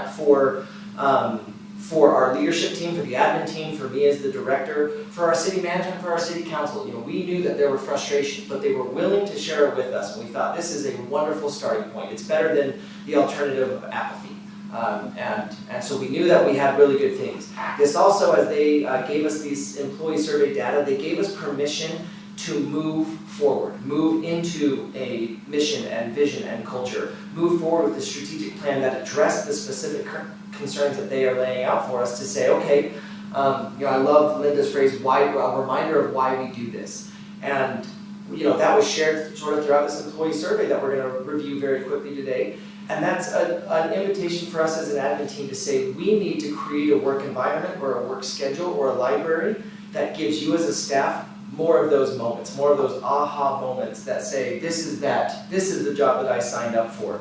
for our leadership team, for the admin team, for me as the director, for our city manager, and for our city council. You know, we knew that there were frustrations, but they were willing to share it with us, and we thought this is a wonderful starting point. It's better than the alternative of apathy. And so we knew that we had really good things. This also, as they gave us these employee survey data, they gave us permission to move forward, move into a mission and vision and culture, move forward with a strategic plan that addressed the specific concerns that they are laying out for us to say, okay, I love Linda's phrase, a reminder of why we do this. And that was shared sort of throughout this employee survey that we're going to review very quickly today. And that's an invitation for us as an admin team to say we need to create a work environment or a work schedule or a library that gives you as a staff more of those moments, more of those aha moments that say this is the job that I signed up for.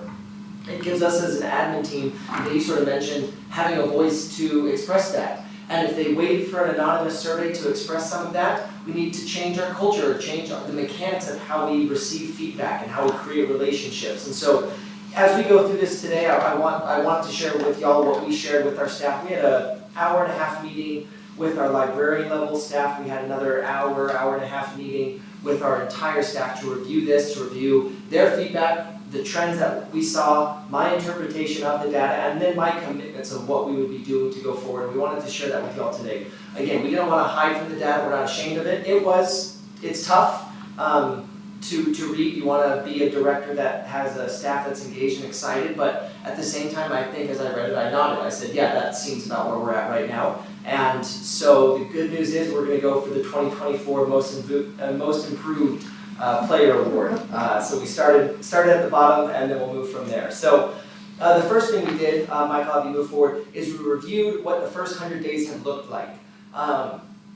It gives us as an admin team, that you sort of mentioned, having a voice to express that. And if they waited for an anonymous survey to express some of that, we need to change our culture, change the mechanics of how we receive feedback and how we create relationships. And so as we go through this today, I wanted to share with y'all what we shared with our staff. We had an hour-and-a-half meeting with our librarian level staff. We had another hour-and-a-half meeting with our entire staff to review this, to review their feedback, the trends that we saw, my interpretation of the data, and then my commitments of what we would be doing to go forward. We wanted to share that with y'all today. Again, we didn't want to hide from the data. We're not ashamed of it. It's tough. To read, you want to be a director that has a staff that's engaged and excited, but at the same time, I think as I read it, I nodded. I said, yeah, that seems about where we're at right now. And so the good news is we're going to go for the 2024 Most Improved Player Award. So we started at the bottom, and then we'll move from there. So the first thing we did, Michael, if you move forward, is we reviewed what the first 100 days had looked like.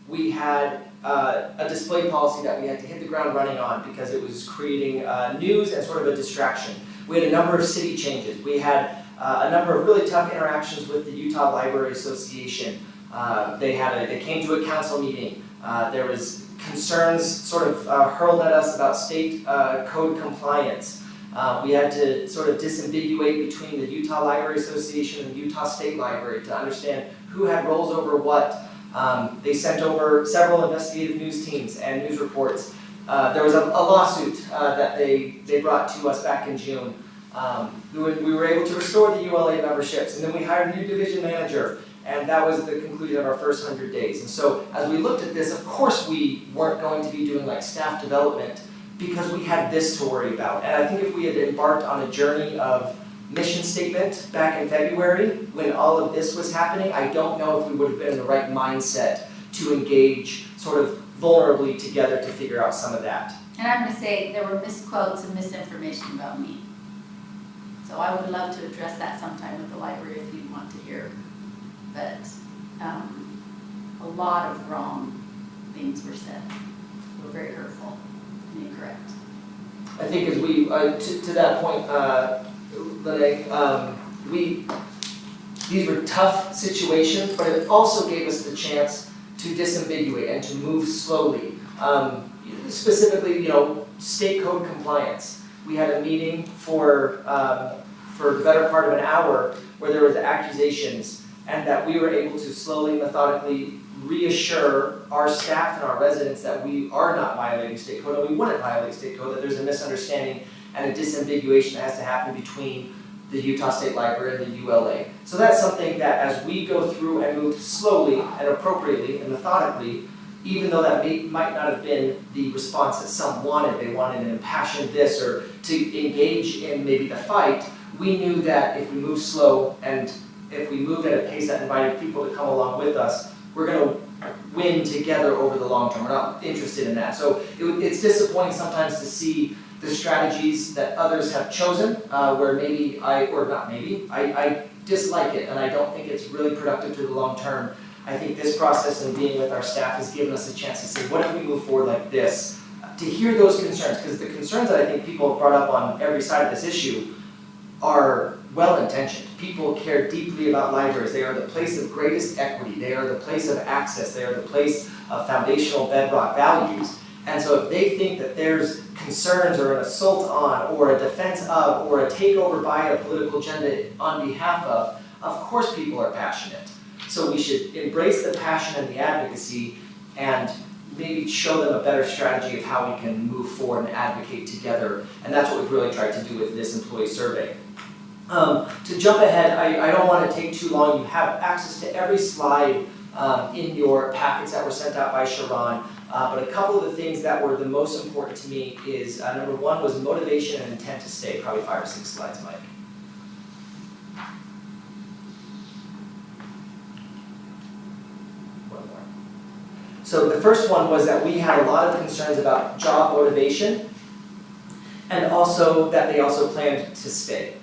We had a display policy that we had to hit the ground running on because it was creating news and sort of a distraction. We had a number of city changes. We had a number of really tough interactions with the Utah Library Association. They came to a council meeting. There was concerns sort of hurled at us about state code compliance. We had to sort of disambiguate between the Utah Library Association and the Utah State Library to understand who had roles over what. They sent over several investigative news teams and news reports. There was a lawsuit that they brought to us back in June. We were able to restore the ULA memberships, and then we hired a new division manager, and that was the conclusion of our first 100 days. And so as we looked at this, of course we weren't going to be doing like staff development because we had this to worry about. And I think if we had embarked on a journey of mission statement back in February, when all of this was happening, I don't know if we would have been in the right mindset to engage sort of vulnerably together to figure out some of that. And I'm going to say there were misquotes and misinformation about me. So I would love to address that sometime with the library if you want to hear. But a lot of wrong things were said. They were very hurtful and incorrect. I think as we, to that point, Lene, these were tough situations, but it also gave us the chance to disambiguate and to move slowly. Specifically, state code compliance. We had a meeting for the better part of an hour where there was accusations, and that we were able to slowly, methodically reassure our staff and our residents that we are not violating state code, and we wouldn't violate state code, that there's a misunderstanding and a disambiguation that has to happen between the Utah State Library and the ULA. So that's something that as we go through and move slowly and appropriately and methodically, even though that might not have been the response that some wanted, they wanted an impassioned this or to engage in maybe the fight, we knew that if we moved slow and if we moved at a pace that invited people to come along with us, we're going to win together over the long term. We're not interested in that. So it's disappointing sometimes to see the strategies that others have chosen, where I dislike it and I don't think it's really productive to the long term. I think this process and being with our staff has given us a chance to say, what if we move forward like this? To hear those concerns, because the concerns that I think people have brought up on every side of this issue are well-intentioned. People care deeply about libraries. They are the place of greatest equity. They are the place of access. They are the place of foundational bedrock values. And so if they think that there's concerns or an assault on, or a defense of, or a takeover by a political agenda on behalf of course people are passionate. So we should embrace the passion and the advocacy and maybe show them a better strategy of how we can move forward and advocate together. And that's what we've really tried to do with this employee survey. To jump ahead, I don't want to take too long. You have access to every slide in your packets that were sent out by Sheron. But a couple of the things that were the most important to me is, number one was motivation and intent to stay. Probably 5 or 6 slides, Mike. One more. So the first one was that we had a lot of concerns about job motivation, and also that they also planned to stay.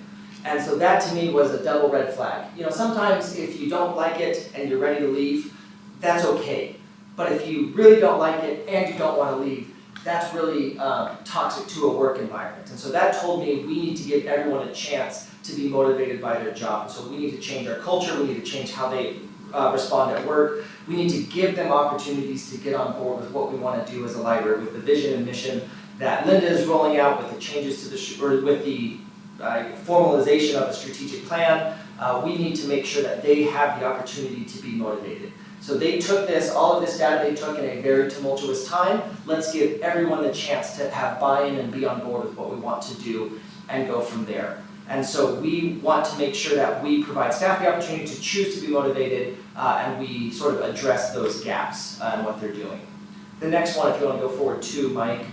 And so that to me was a double red flag. Sometimes if you don't like it and you're ready to leave, that's okay. But if you really don't like it and you don't want to leave, that's really toxic to a work environment. And so that told me we need to give everyone a chance to be motivated by their job. So we need to change our culture, we need to change how they respond at work. We need to give them opportunities to get on board with what we want to do as a library, with the vision and mission that Linda is rolling out, with the changes to with the formalization of a strategic plan. We need to make sure that they have the opportunity to be motivated. So they took all of this data they took in a very tumultuous time. Let's give everyone the chance to have buy-in and be on board with what we want to do and go from there. And so we want to make sure that we provide staff the opportunity to choose to be motivated, and we sort of address those gaps in what they're doing. The next one, if you want to go forward too, Mike.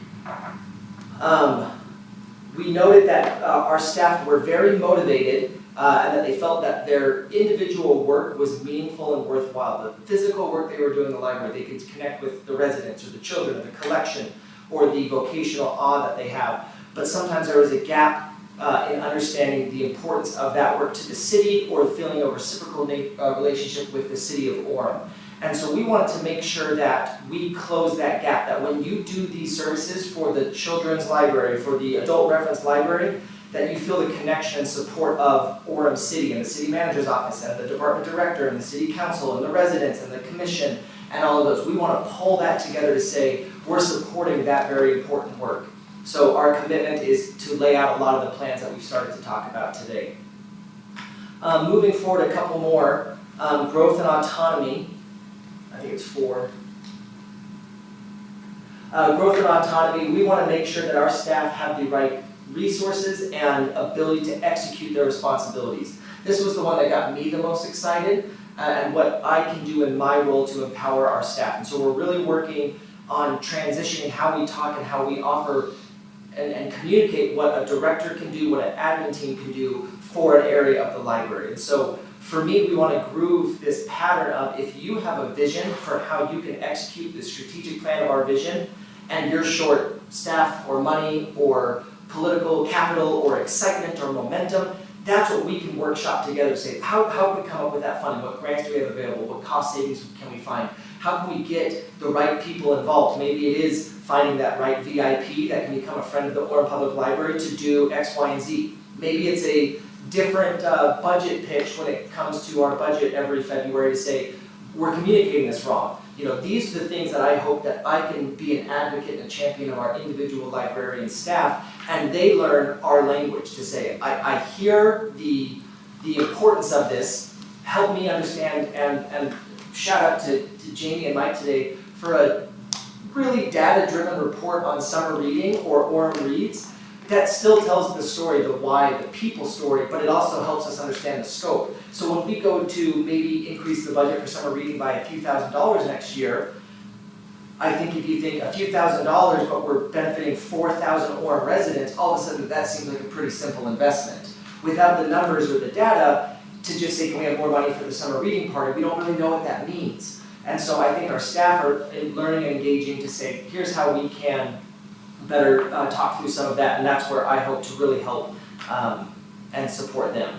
We noted that our staff were very motivated and that they felt that their individual work was meaningful and worthwhile. The physical work they were doing in the library, they could connect with the residents or the children or the collection or the vocational awe that they have. But sometimes there was a gap in understanding the importance of that work to the city or feeling a reciprocal relationship with the city of Orem. And so we wanted to make sure that we close that gap, that when you do these services for the children's library, for the adult reference library, that you feel the connection and support of Orem City and the city manager's office and the department director and the city council and the residents and the commission and all of those. We want to pull that together to say we're supporting that very important work. So our commitment is to lay out a lot of the plans that we've started to talk about today. Moving forward, a couple more. Growth and autonomy. I think it's 4. Growth and autonomy, we want to make sure that our staff have the right resources and ability to execute their responsibilities. This was the one that got me the most excited, and what I can do in my role to empower our staff. And so we're really working on transitioning how we talk and how we offer and communicate what a director can do, what an admin team can do for an area of the library. And so for me, we want to groove this pattern of, if you have a vision for how you can execute the strategic plan of our vision, and you're short staff or money or political capital or excitement or momentum, that's what we can workshop together to say, how can we come up with that funding? What grants do we have available? What cost savings can we find? How can we get the right people involved? Maybe it is finding that right VIP that can become a friend of the Orem Public Library to do X, Y, and Z. Maybe it's a different budget pitch when it comes to our budget every February to say, we're communicating this wrong. these are the things that I hope that I can be an advocate and a champion of our individual librarian staff, and they learn our language to say, I hear the importance of this, help me understand, and shout out to Jaime and Mike today for a really data-driven report on summer reading or Orem Reads that still tells the story, the why, the people story, but it also helps us understand the scope. So when we go to maybe increase the budget for summer reading by a few $1,000s next year, I think if you think a few $1,000s, but we're benefiting 4,000 Orem residents, all of a sudden that seems like a pretty simple investment. Without the numbers or the data, to just say, can we have more money for the summer reading party, we don't really know what that means. And so I think our staff are learning and engaging to say, here's how we can better talk through some of that, and that's where I hope to really help and support them.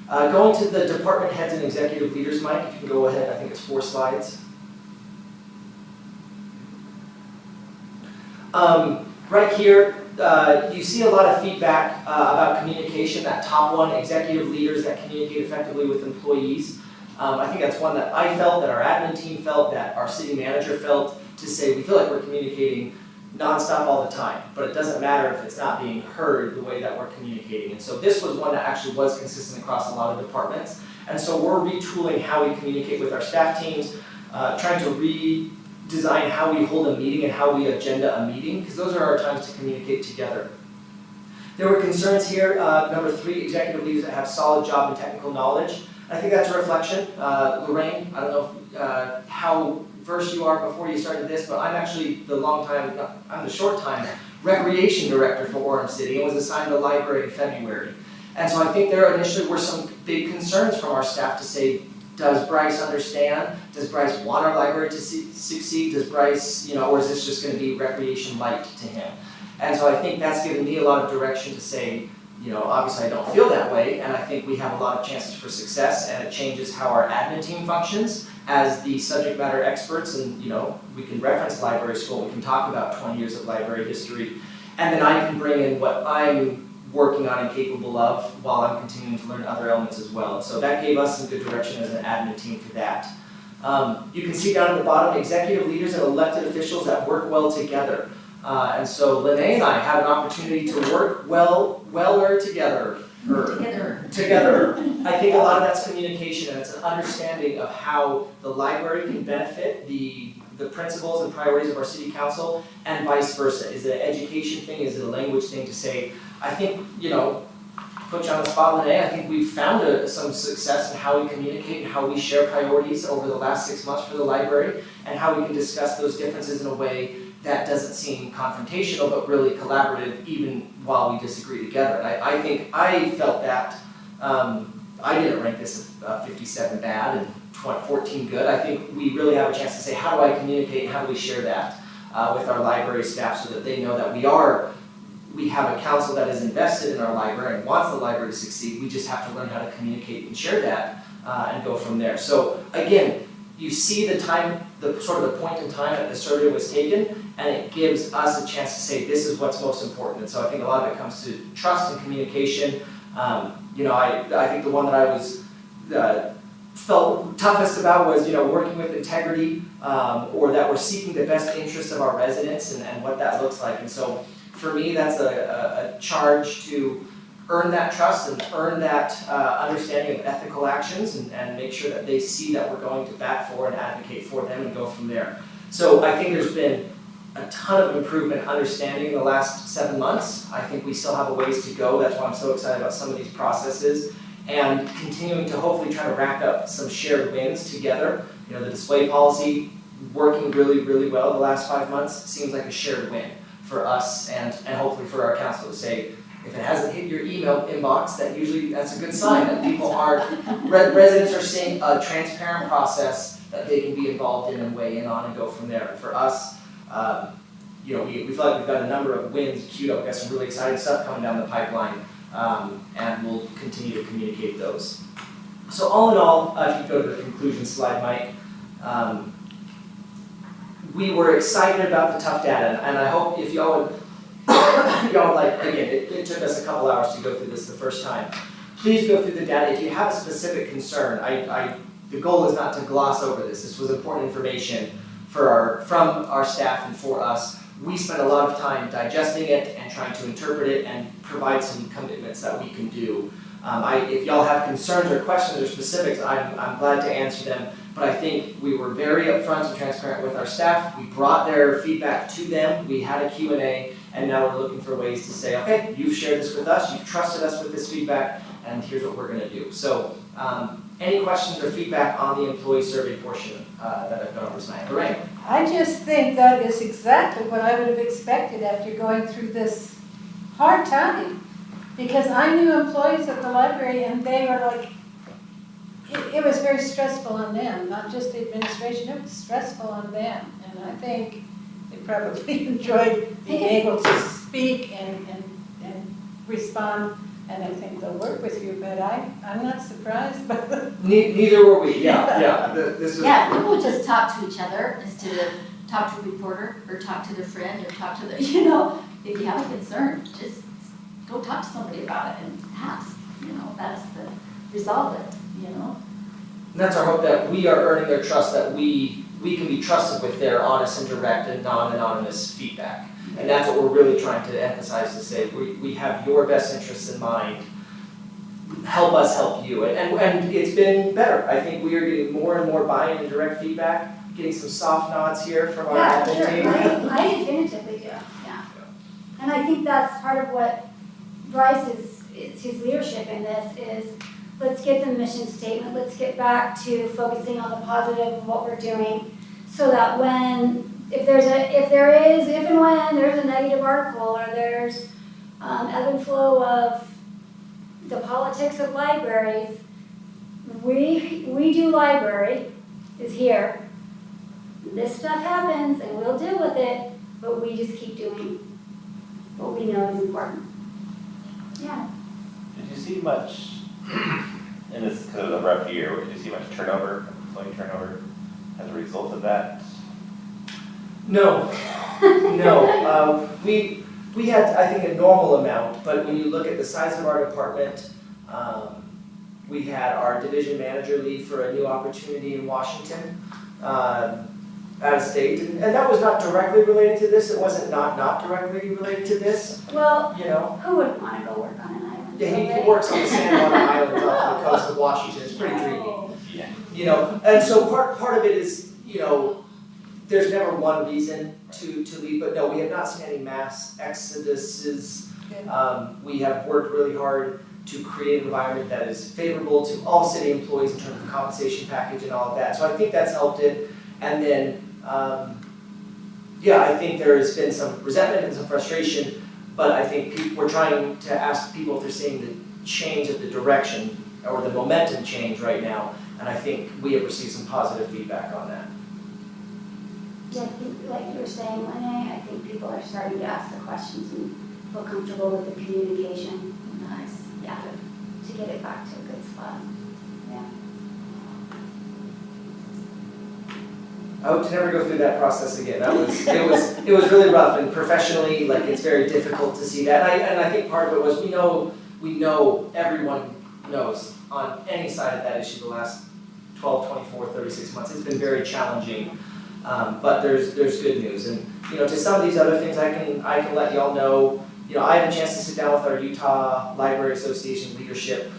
Going to the department heads and executive leaders, Mike, if you can go ahead, I think it's 4 slides. Right here, you see a lot of feedback about communication, that top one, executive leaders that communicate effectively with employees. I think that's one that I felt, that our admin team felt, that our city manager felt, to say we feel like we're communicating nonstop all the time, but it doesn't matter if it's not being heard the way that we're communicating. And so this was one that actually was consistent across a lot of departments. And so we're retooling how we communicate with our staff teams, trying to redesign how we hold a meeting and how we agenda a meeting, because those are our times to communicate together. There were concerns here, number 3, executive leaders that have solid job and technical knowledge. I think that's a reflection. Lorraine, I don't know how versed you are before you started this, but I'm actually I'm the short time recreation director for Orem City and was assigned the library in February. And so I think there initially were some big concerns from our staff to say, does Bryce understand? Does Bryce want our library to succeed? Does Bryce, or is this just going to be recreation light to him? And so I think that's given me a lot of direction to say, obviously I don't feel that way, and I think we have a lot of chances for success, and it changes how our admin team functions as the subject matter experts, and we can reference library school, we can talk about 20 years of library history, and then I can bring in what I'm working on and capable of while I'm continuing to learn other elements as well. And so that gave us some good direction as an admin team for that. You can see down at the bottom, executive leaders and elected officials that work well together. And so Lene and I have an opportunity to work weller together. Together. I think a lot of that's communication, and it's an understanding of how the library can benefit the principles and priorities of our city council, and vice versa. Is it an education thing? Is it a language thing to say, I think, put you on the spot, Lene, I think we've found some success in how we communicate and how we share priorities over the last 6 months for the library, and how we can discuss those differences in a way that doesn't seem confrontational, but really collaborative, even while we disagree together. And I think I felt that. I didn't rank this 57 bad and 14 good. I think we really have a chance to say, how do I communicate and how do we share that with our library staff so that they know that we have a council that is invested in our library and wants the library to succeed. We just have to learn how to communicate and share that and go from there. So again, you see the time, the sort of the point in time that the survey was taken, and it gives us a chance to say this is what's most important. And so I think a lot of it comes to trust and communication. I think the one that I was felt toughest about was working with integrity, or that we're seeking the best interest of our residents and what that looks like. And so for me, that's a charge to earn that trust and earn that understanding of ethical actions and make sure that they see that we're going to bat for and advocate for them and go from there. So I think there's been a ton of improvement and understanding in the last 7 months. I think we still have a ways to go. That's why I'm so excited about some of these processes and continuing to hopefully try to rack up some shared wins together. The display policy working really, really well the last 5 months seems like a shared win for us and hopefully for our council to say, if it hasn't hit your email inbox, that's a good sign that people residents are seeing a transparent process that they can be involved in and weigh in on and go from there. And for us, we feel like we've got a number of wins queued up. We've got some really exciting stuff coming down the pipeline, and we'll continue to communicate those. So all in all, if you go to the conclusion slide, Mike, we were excited about the tough data, and I hope if y'all would, again, it took us a couple hours to go through this the first time. Please go through the data. If you have a specific concern, I the goal is not to gloss over this. This was important information from our staff and for us. We spent a lot of time digesting it and trying to interpret it and provide some commitments that we can do. If y'all have concerns or questions or specifics, I'm glad to answer them. But I think we were very upfront and transparent with our staff. We brought their feedback to them. We had a Q&A, and now we're looking for ways to say, okay, you've shared this with us, you've trusted us with this feedback, and here's what we're gonna do. So, any questions or feedback on the employee survey portion that I've gone over tonight? Orem? I just think that is exactly what I would have expected after going through this hard time. Because I knew employees at the library and they were like, it was very stressful on them, not just the administration, it was stressful on them. And I think they probably enjoyed being able to speak and respond. And I think they'll work with you, but I'm not surprised by the. Neither were we, yeah. This was. Yeah, people would just talk to each other instead of talk to a reporter or talk to their friend or talk to the, if you have a concern, just go talk to somebody about it and ask, that's the, resolve it, And that's our hope, that we are earning their trust, that we can be trusted with their honest and direct and non-anonymous feedback. And that's what we're really trying to emphasize, to say, we have your best interests in mind. Help us help you. And it's been better. I think we are getting more and more buy-in and direct feedback, getting some soft nods here from our admin team. I definitively do, yeah. And I think that's part of what Bryce is his leadership in this is, let's get the mission statement, let's get back to focusing on the positive of what we're doing, so that if and when there's a negative article or there's ebb and flow of the politics of libraries, we do library is here. This stuff happens and we'll deal with it, but we just keep doing what we know is important. Yeah. Did you see much, in this, because it was a rough year, did you see much turnover, employee turnover as a result of that? No. We had, I think, a normal amount, but when you look at the size of our department, we had our division manager leave for a new opportunity in Washington, out of state, and that was not directly related to this. It wasn't not directly related to this. Well, who wouldn't want to go work on an island? Yeah, he works on the Sandbar Islands off the coast of Washington. It's pretty dreamy. Yeah. And so part of it is, there's never one reason to leave, but no, we have not seen any mass exoduses. We have worked really hard to create an environment that is favorable to all city employees in terms of compensation package and all of that. So I think that's helped it. And then, I think there has been some resentment and some frustration, but I think we're trying to ask people if they're seeing the change of the direction or the momentum change right now, and I think we have received some positive feedback on that. Yeah, I think, like you were saying, Lene, I think people are starting to ask the questions and feel comfortable with the communication. nice. Yeah, to get it back to a good spot. Yeah. I hope to never go through that process again. It was really rough, and professionally, it's very difficult to see that. And I think part of it was we know everyone knows on any side of that issue the last 12, 24, 36 months. It's been very challenging, but there's good news. And to some of these other things, I can let y'all know. I had a chance to sit down with our Utah Library Association leadership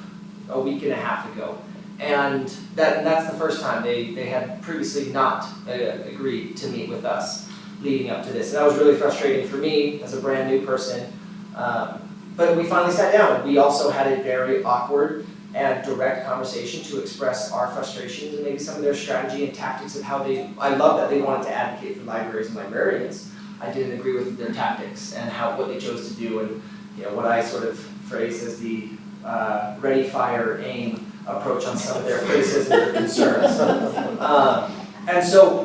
a week and a half ago. And that's the first time they had previously not agreed to meet with us leading up to this. And that was really frustrating for me as a brand new person. But we finally sat down, and we also had a very awkward and direct conversation to express our frustrations and maybe some of their strategy and tactics of how I love that they wanted to advocate for libraries and librarians. I didn't agree with their tactics and what they chose to do, and what I sort of phrase as the ready, fire, aim approach on some of their criticisms or concerns.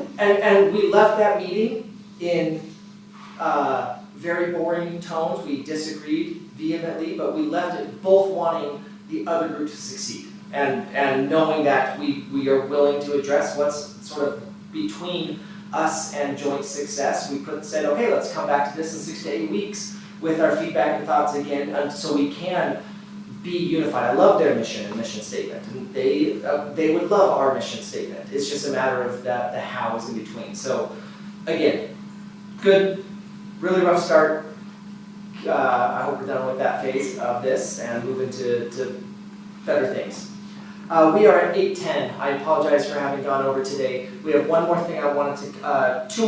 And we left that meeting in very boring tones. We disagreed vehemently, but we left it both wanting the other group to succeed and knowing that we are willing to address what's sort of between us and joint success. We said, okay, let's come back to this in 6 to 8 weeks with our feedback and thoughts again, so we can be unified. I love their mission and mission statement, and they would love our mission statement. It's just a matter of the hows in between. So again, good, really rough start. I hope we're done with that phase of this and move into better things. We are at 8:10. I apologize for having gone over today. We have one more thing I wanted to, three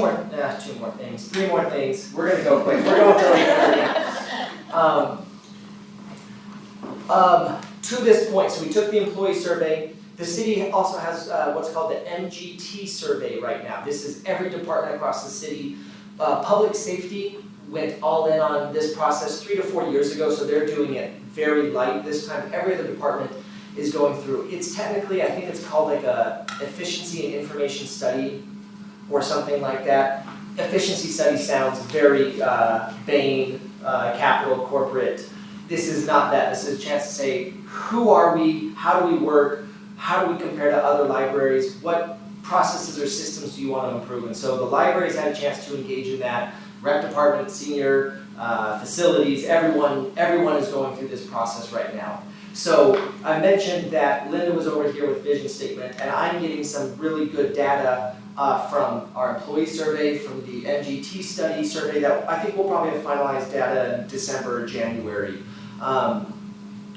more things. We're gonna go quick. We're going to 8:30. To this point, so we took the employee survey. The city also has what's called the MGT survey right now. This is every department across the city. Public safety went all in on this process 3 to 4 years ago, so they're doing it very light this time. Every other department is going through. It's technically, I think it's called like a efficiency and information study or something like that. Efficiency study sounds very Bain, capital, corporate. This is not that. This is a chance to say, who are we? How do we work? How do we compare to other libraries? What processes or systems do you want to improve? And so the libraries had a chance to engage in that. Rec department, senior, facilities, everyone is going through this process right now. So I mentioned that Linda was over here with vision statement, and I'm getting some really good data from our employee survey, from the MGT study survey that I think we'll probably have finalized data in December or January.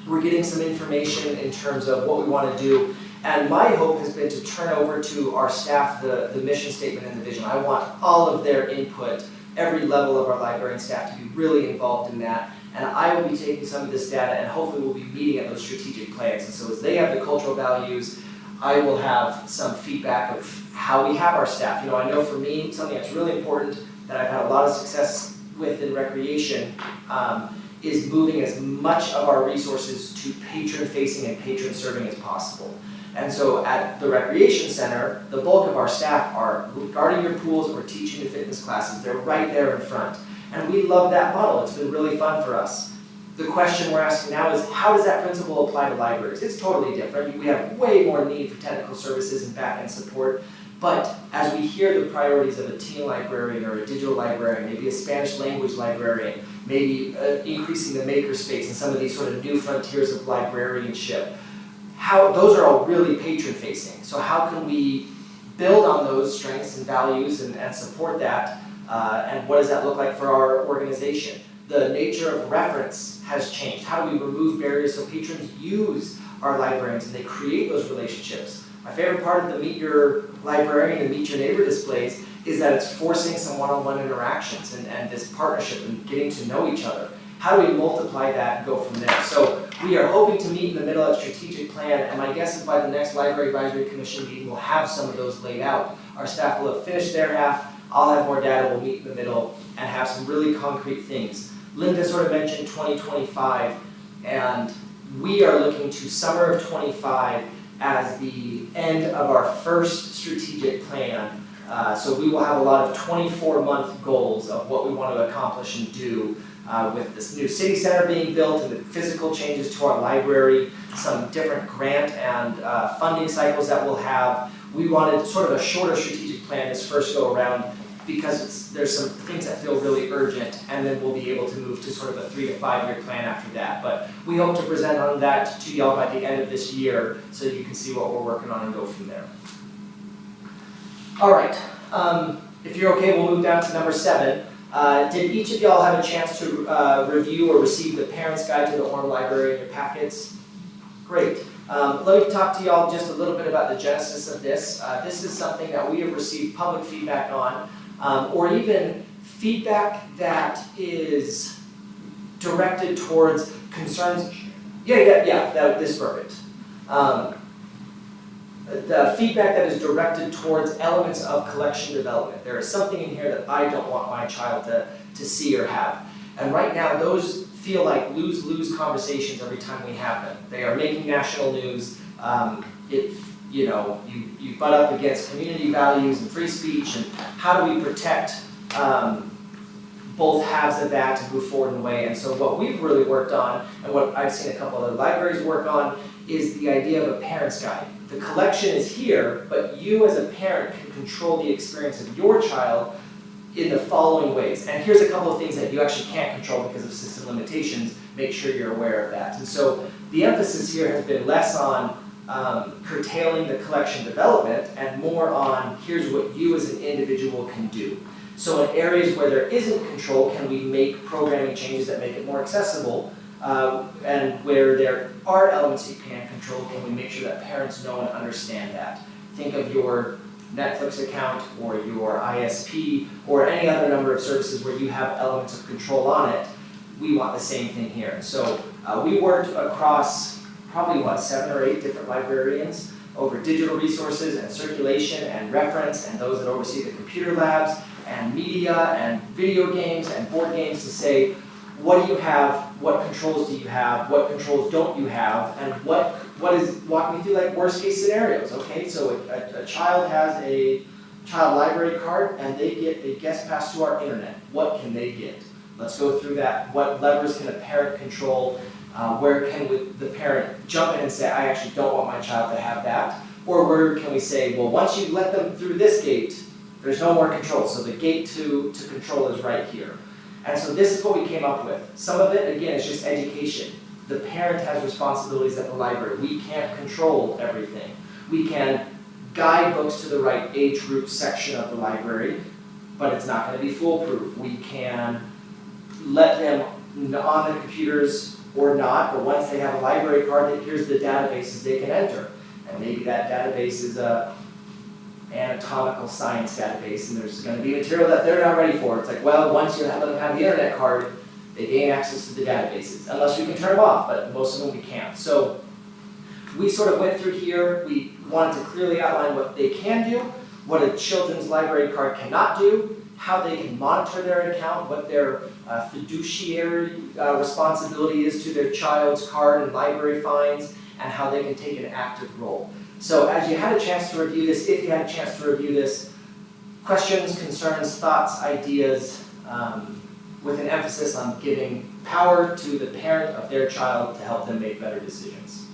We're getting some information in terms of what we want to do, and my hope has been to turn over to our staff the mission statement and the vision. I want all of their input, every level of our librarian staff to be really involved in that. And I will be taking some of this data and hopefully we'll be meeting at those strategic plans. And so as they have the cultural values, I will have some feedback of how we have our staff. You know, I know for me, something that's really important that I've had a lot of success with in recreation is moving as much of our resources to patron-facing and patron-serving as possible. And so at the recreation center, the bulk of our staff are guarding your pools or teaching the fitness classes. They're right there in front. And we love that model. It's been really fun for us. The question we're asking now is, how does that principle apply to libraries? It's totally different. We have way more need for technical services and back-end support. But as we hear the priorities of a teen librarian or a digital librarian, maybe a Spanish language librarian, maybe increasing the makerspace and some of these sort of new frontiers of librarianship, those are all really patron-facing. So how can we build on those strengths and values and support that? And what does that look like for our organization? The nature of reference has changed. How do we remove barriers so patrons use our librarians and they create those relationships? My favorite part of the Meet Your Librarian and Meet Your Neighbor displays is that it's forcing some one-on-one interactions and this partnership and getting to know each other. How do we multiply that and go from there? So we are hoping to meet in the middle of strategic plan, and my guess is by the next Library Advisory Commission meeting, we'll have some of those laid out. Our staff will have finished their half. I'll have more data, we'll meet in the middle and have some really concrete things. Linda sort of mentioned 2025, and we are looking to summer of 25 as the end of our first strategic plan. So we will have a lot of 24-month goals of what we want to accomplish and do with this new city center being built and the physical changes to our library, some different grant and funding cycles that we'll have. We wanted sort of a shorter strategic plan this first go around because there's some things that feel really urgent, and then we'll be able to move to sort of a 3 to 5 year plan after that. But we hope to present on that to y'all by the end of this year so you can see what we're working on and go from there. All right, if you're okay, we'll move down to number 7. Did each of y'all have a chance to review or receive the Parents Guide to the Orem Library in your packets? Great. Let me talk to y'all just a little bit about the genesis of this. This is something that we have received public feedback on, or even feedback that is directed towards concerns. This is perfect. The feedback that is directed towards elements of collection development. There is something in here that I don't want my child to see or have. And right now, those feel like lose-lose conversations every time we have them. They are making national news. You butt up against community values and free speech, and how do we protect both halves of that to move forward in a way? And so what we've really worked on, and what I've seen a couple other libraries work on, is the idea of a parent's guide. The collection is here, but you as a parent can control the experience of your child in the following ways. And here's a couple of things that you actually can't control because of system limitations. Make sure you're aware of that. And so the emphasis here has been less on curtailing the collection development and more on here's what you as an individual can do. So in areas where there isn't control, can we make programming changes that make it more accessible? And where there are elements you can't control, can we make sure that parents know and understand that? Think of your Netflix account or your ISP or any other number of services where you have elements of control on it. We want the same thing here. So we worked across probably 7 or 8 different librarians over digital resources and circulation and reference and those that oversee the computer labs and media and video games and board games to say, what do you have, what controls do you have, what controls don't you have, and what is, walk me through like worst case scenarios, okay? So a child has a child library card and they get a guest pass to our internet. What can they get? Let's go through that. What levers can a parent control? Where can the parent jump in and say, I actually don't want my child to have that? Or where can we say, well, once you let them through this gate, there's no more control. So the gate to control is right here. And so this is what we came up with. Some of it, again, is just education. The parent has responsibilities at the library. We can't control everything. We can guide books to the right age group section of the library, but it's not going to be foolproof. We can let them on the computers or not, but once they have a library card, here's the databases they can enter. And maybe that database is a anatomical science database, and there's going to be material that they're not ready for. It's like, well, once you let them have the internet card, they gain access to the databases, unless we can turn them off, but most of them we can't. So we sort of went through here. We wanted to clearly outline what they can do, what a children's library card cannot do, how they can monitor their account, what their fiduciary responsibility is to their child's card and library fines, and how they can take an active role. So as you had a chance to review this, if you had a chance to review this, questions, concerns, thoughts, ideas, with an emphasis on giving power to the parent of their child to help them make better decisions.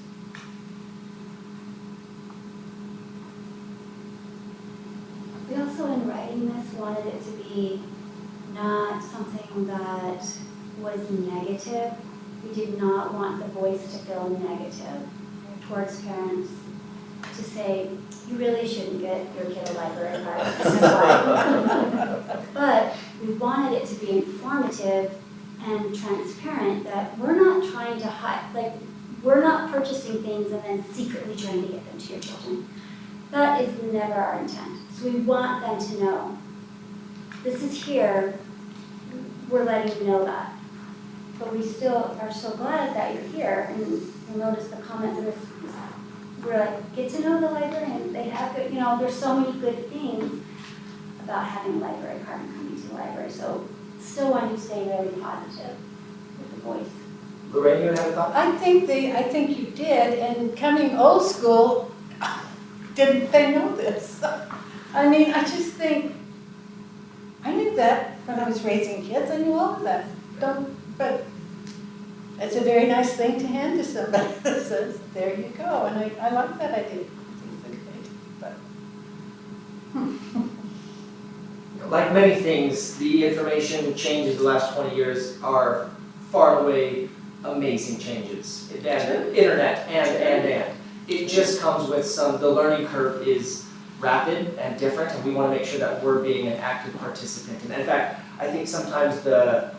We also, in writing this, wanted it to be not something that was negative. We did not want the voice to feel negative towards parents, to say, you really shouldn't get your kid a library card. This is why. But we wanted it to be informative and transparent, that we're not trying to hide, like, we're not purchasing things and then secretly trying to get them to your children. That is never our intent. So we want them to know, this is here, we're letting you know that. But we still are so glad that you're here, and you'll notice the comments of this. We're like, get to know the librarians. They have good, there's so many good things about having a library card and coming to the library. So still want you to stay really positive with the voice. Lorraine, you have a thought? I think you did, and coming old school, didn't they know this? I mean, I just think, I knew that when I was raising kids, I knew all of that. But it's a very nice thing to hand to somebody that says, there you go, and I like that idea. Like many things, the information changes the last 20 years are far and away amazing changes. And the internet and. It just comes with the learning curve is rapid and different, and we want to make sure that we're being an active participant. And in fact, I think sometimes the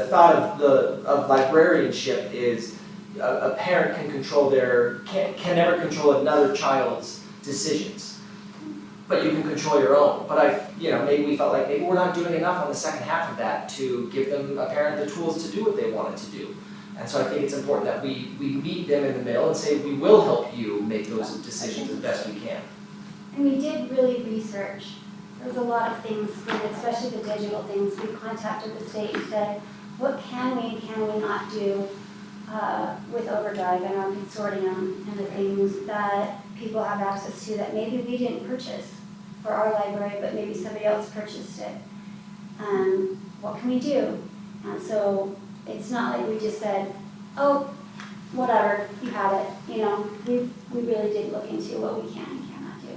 thought of librarianship is a parent can never control another child's decisions, but you can control your own. But maybe we felt like maybe we're not doing enough on the second half of that to give a parent the tools to do what they wanted to do. And so I think it's important that we meet them in the middle and say, we will help you make those decisions as best we can. And we did really research. There's a lot of things, especially the digital things. We contacted the state and said, what can we not do with Overdrive and our consortium and the things that people have access to that maybe we didn't purchase for our library, but maybe somebody else purchased it. What can we do? And so it's not like we just said, oh, whatever, you have it. We really did look into what we can and cannot do.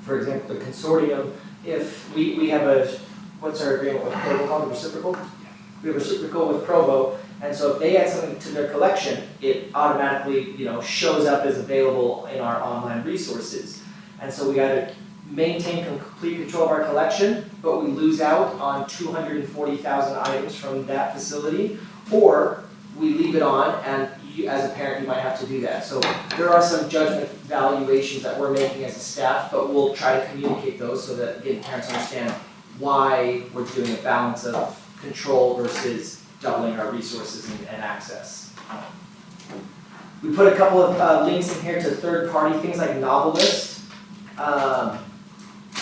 For example, the consortium if we have what's our agreement with Provo called, reciprocal? We have reciprocal with Provo, and so if they add something to their collection, it automatically, shows up as available in our online resources. And so we either maintain complete control of our collection, but we lose out on 240,000 items from that facility, or we leave it on, and you, as a parent, you might have to do that. So there are some judgment valuations that we're making as a staff, but we'll try to communicate those so that, again, parents understand why we're doing a balance of control versus doubling our resources and access. We put a couple of links in here to third-party things like Novelist,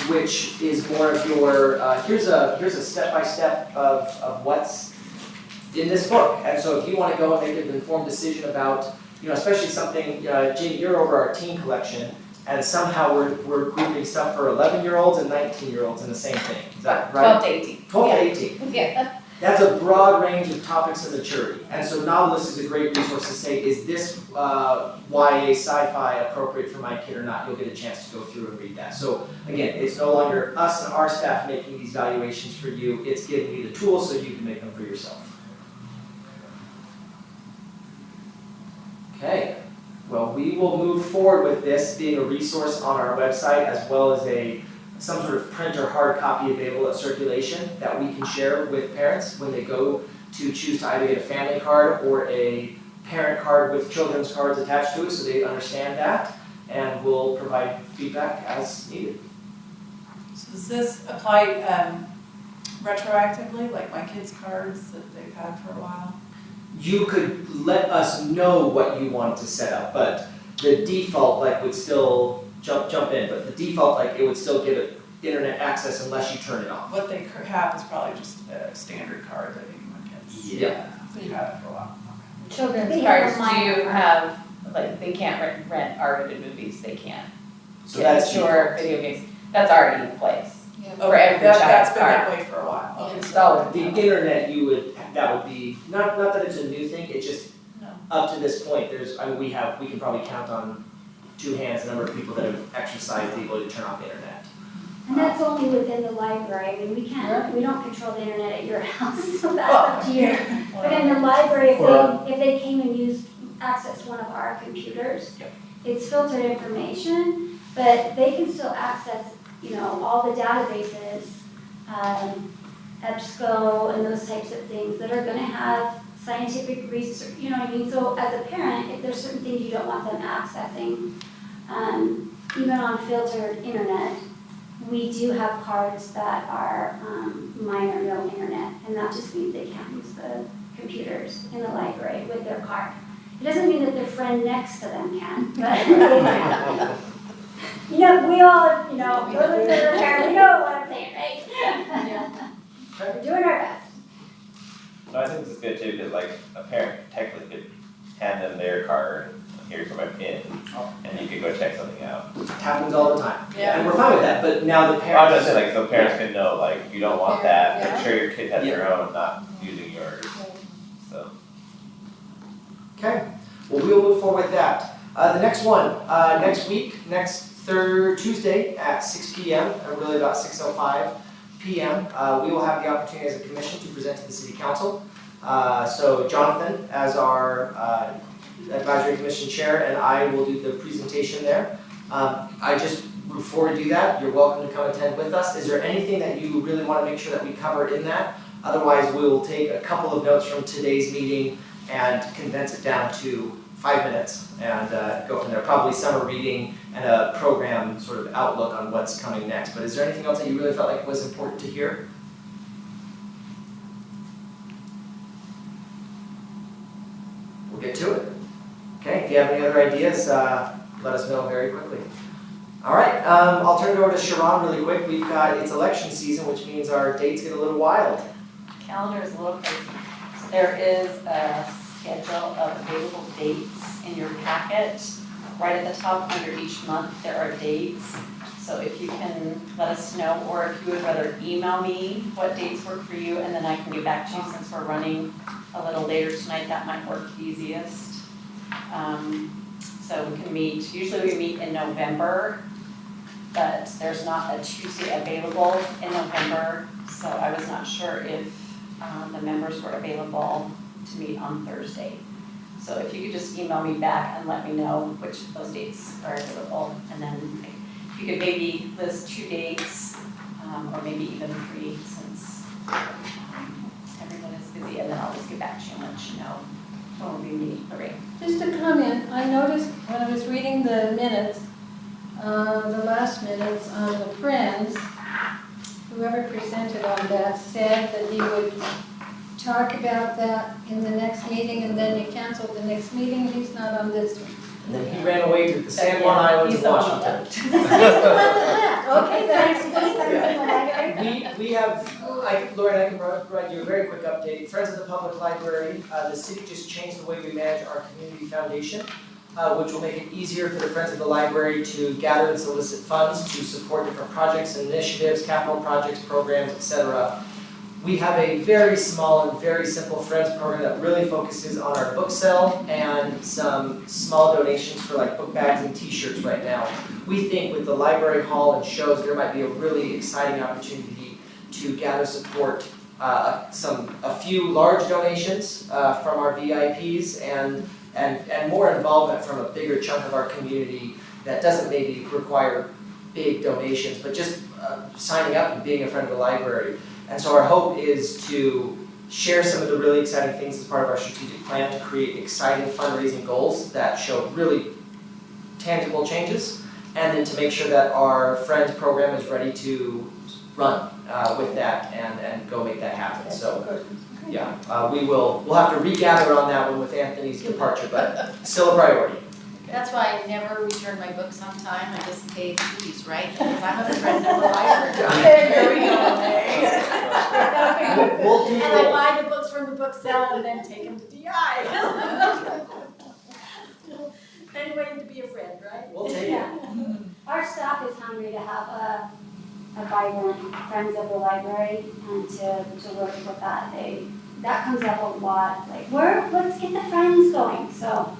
which is more of your, here's a step-by-step of what's in this book. And so if you want to go and make an informed decision about, especially something, Jamie, you're over our teen collection, and somehow we're grouping stuff for 11-year-olds and 19-year-olds in the same thing. Is that right? 12 to 18. 12 to 18. Yeah. That's a broad range of topics of maturity. And so Novelist is a great resource to say, is this YA sci-fi appropriate for my kid or not? You'll get a chance to go through and read that. So again, it's no longer us and our staff making these valuations for you. It's giving you the tools so you can make them for yourself. Okay. Well, we will move forward with this being a resource on our website, as well as some sort of print or hard copy available at circulation that we can share with parents when they go to choose to either get a family card or a parent card with children's cards attached to it, so they understand that, and we'll provide feedback as needed. So does this apply retroactively, like my kids' cards that they've had for a while? You could let us know what you wanted to set up, but the default would still jump in, but the default it would still give it internet access unless you turn it off. What they have is probably just a standard card that anyone gets. Yeah. So you have it for a while. Children's They cards have a do minor. have, they can't rent R-rated movies, they can't. So that's Sure, video games, that's already in place. For Okay, every that's child's been card. that way for a while. Okay, It's so- always The internet, that would be, not that it's a new thing, it's just, No. up to this point, we can probably count on two hands the number of people that have exercised the ability to turn off the internet. And that's only within the library. I mean, we don't control the internet at your house, so that's up to you. But in the library, if they came and accessed one of our computers, Yep. it's filtered information, but they can still access, all the databases, EBSCO and those types of things that are gonna have scientific research, you know what I mean? So as a parent, if there's certain things you don't want them accessing, even on filtered internet, we do have cards that are minor no internet, and that just means they can't use the computers in the library with their card. It doesn't mean that their friend next to them can, but they can. We all, those that are parents, we know what I'm saying, right? We're doing our best. No, I think this is good too, because a parent technically could hand them their card, here's my PIN, and you could go check something out. It happens all the time. Yeah. And we're fine with that, but now the I'm parents. just saying, so parents can know, if you don't want that, Yeah. make sure your kid has their own, not using yours, so. Okay, well, we'll move forward with that. The next one, next week, next Tuesday at 6 p.m., or really about 6:05 p.m., we will have the opportunity as a commission to present to the city council. So Jonathan, as our advisory commission chair, and I will do the presentation there. Before we do that, you're welcome to come attend with us. Is there anything that you really want to make sure that we cover in that? Otherwise, we'll take a couple of notes from today's meeting and condense it down to 5 minutes and go from there. Probably summer reading and a program sort of outlook on what's coming next. But is there anything else that you really felt like was important to hear? We'll get to it. Okay, if you have any other ideas, let us know very quickly. All right, I'll turn it over to Sheron really quick. It's election season, which means our dates get a little wild. Calendar is a little crazy. So there is a schedule of available dates in your packet. Right at the top under each month, there are dates. So if you can let us know, or if you would rather email me what dates work for you, and then I can get back to you since we're running a little later tonight, that might work easiest. So we can meet, usually we meet in November, but there's not a Tuesday available in November, so I was not sure if the members were available to meet on Thursday. So if you could just email me back and let me know which of those dates are available, and then if you could maybe list 2 dates, or maybe even 3, since everyone is busy, and then I'll just get back to you and let you know when we'll be meeting. Lorraine. Just a comment, I noticed when I was reading the minutes, the last minutes on the Friends, whoever presented on that said that he would talk about that in the next meeting, and then he canceled the next meeting. He's not on this one. And then he ran away to the San Juan Islands of Washington. He's the left. Okay, thanks. We have, Lauren, I can provide you a very quick update. Friends of the Public Library, the city just changed the way we manage our community foundation, which will make it easier for the Friends of the Library to gather and solicit funds to support different projects and initiatives, capital projects, programs, etc. We have a very small and very simple Friends program that really focuses on our book sale and some small donations for like book bags and t-shirts right now. We think with the library hall and shows, there might be a really exciting opportunity to gather support, a few large donations from our VIPs and more involvement from a bigger chunk of our community that doesn't maybe require big donations, but just signing up and being a friend of the library. And so our hope is to share some of the really exciting things as part of our strategic plan to create exciting fundraising goals that show really tangible changes, and then to make sure that our Friends program is ready to run with that and go make that happen. So yeah, we'll have to regather on that one with Anthony's departure, but still a priority. That's why I never return my books on time, I just pay fees, right? Because I'm a friend of the library. There we go. We'll do And I buy the books from the book sale and then take them to DI. Any way to be a friend, right? We'll take it. Yeah. Our staff is hungry to have a vibrant Friends of the Library and to work with that. That comes up a lot, like, let's get the Friends going. So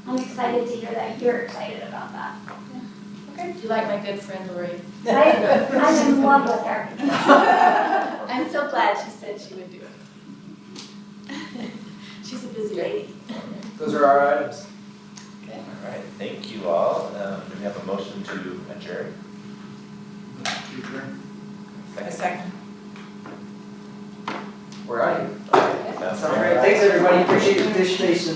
I'm excited to hear that you're excited about that. Okay. Do you like my good friend Lori? I'm in love with her. I'm so glad she said she would do it. She's a busy lady. Those are our items. All right, thank you all. Do we have a motion to adjourn? A second. We're out of here. Okay, Sounds great. Thanks, everybody. Appreciate your participation.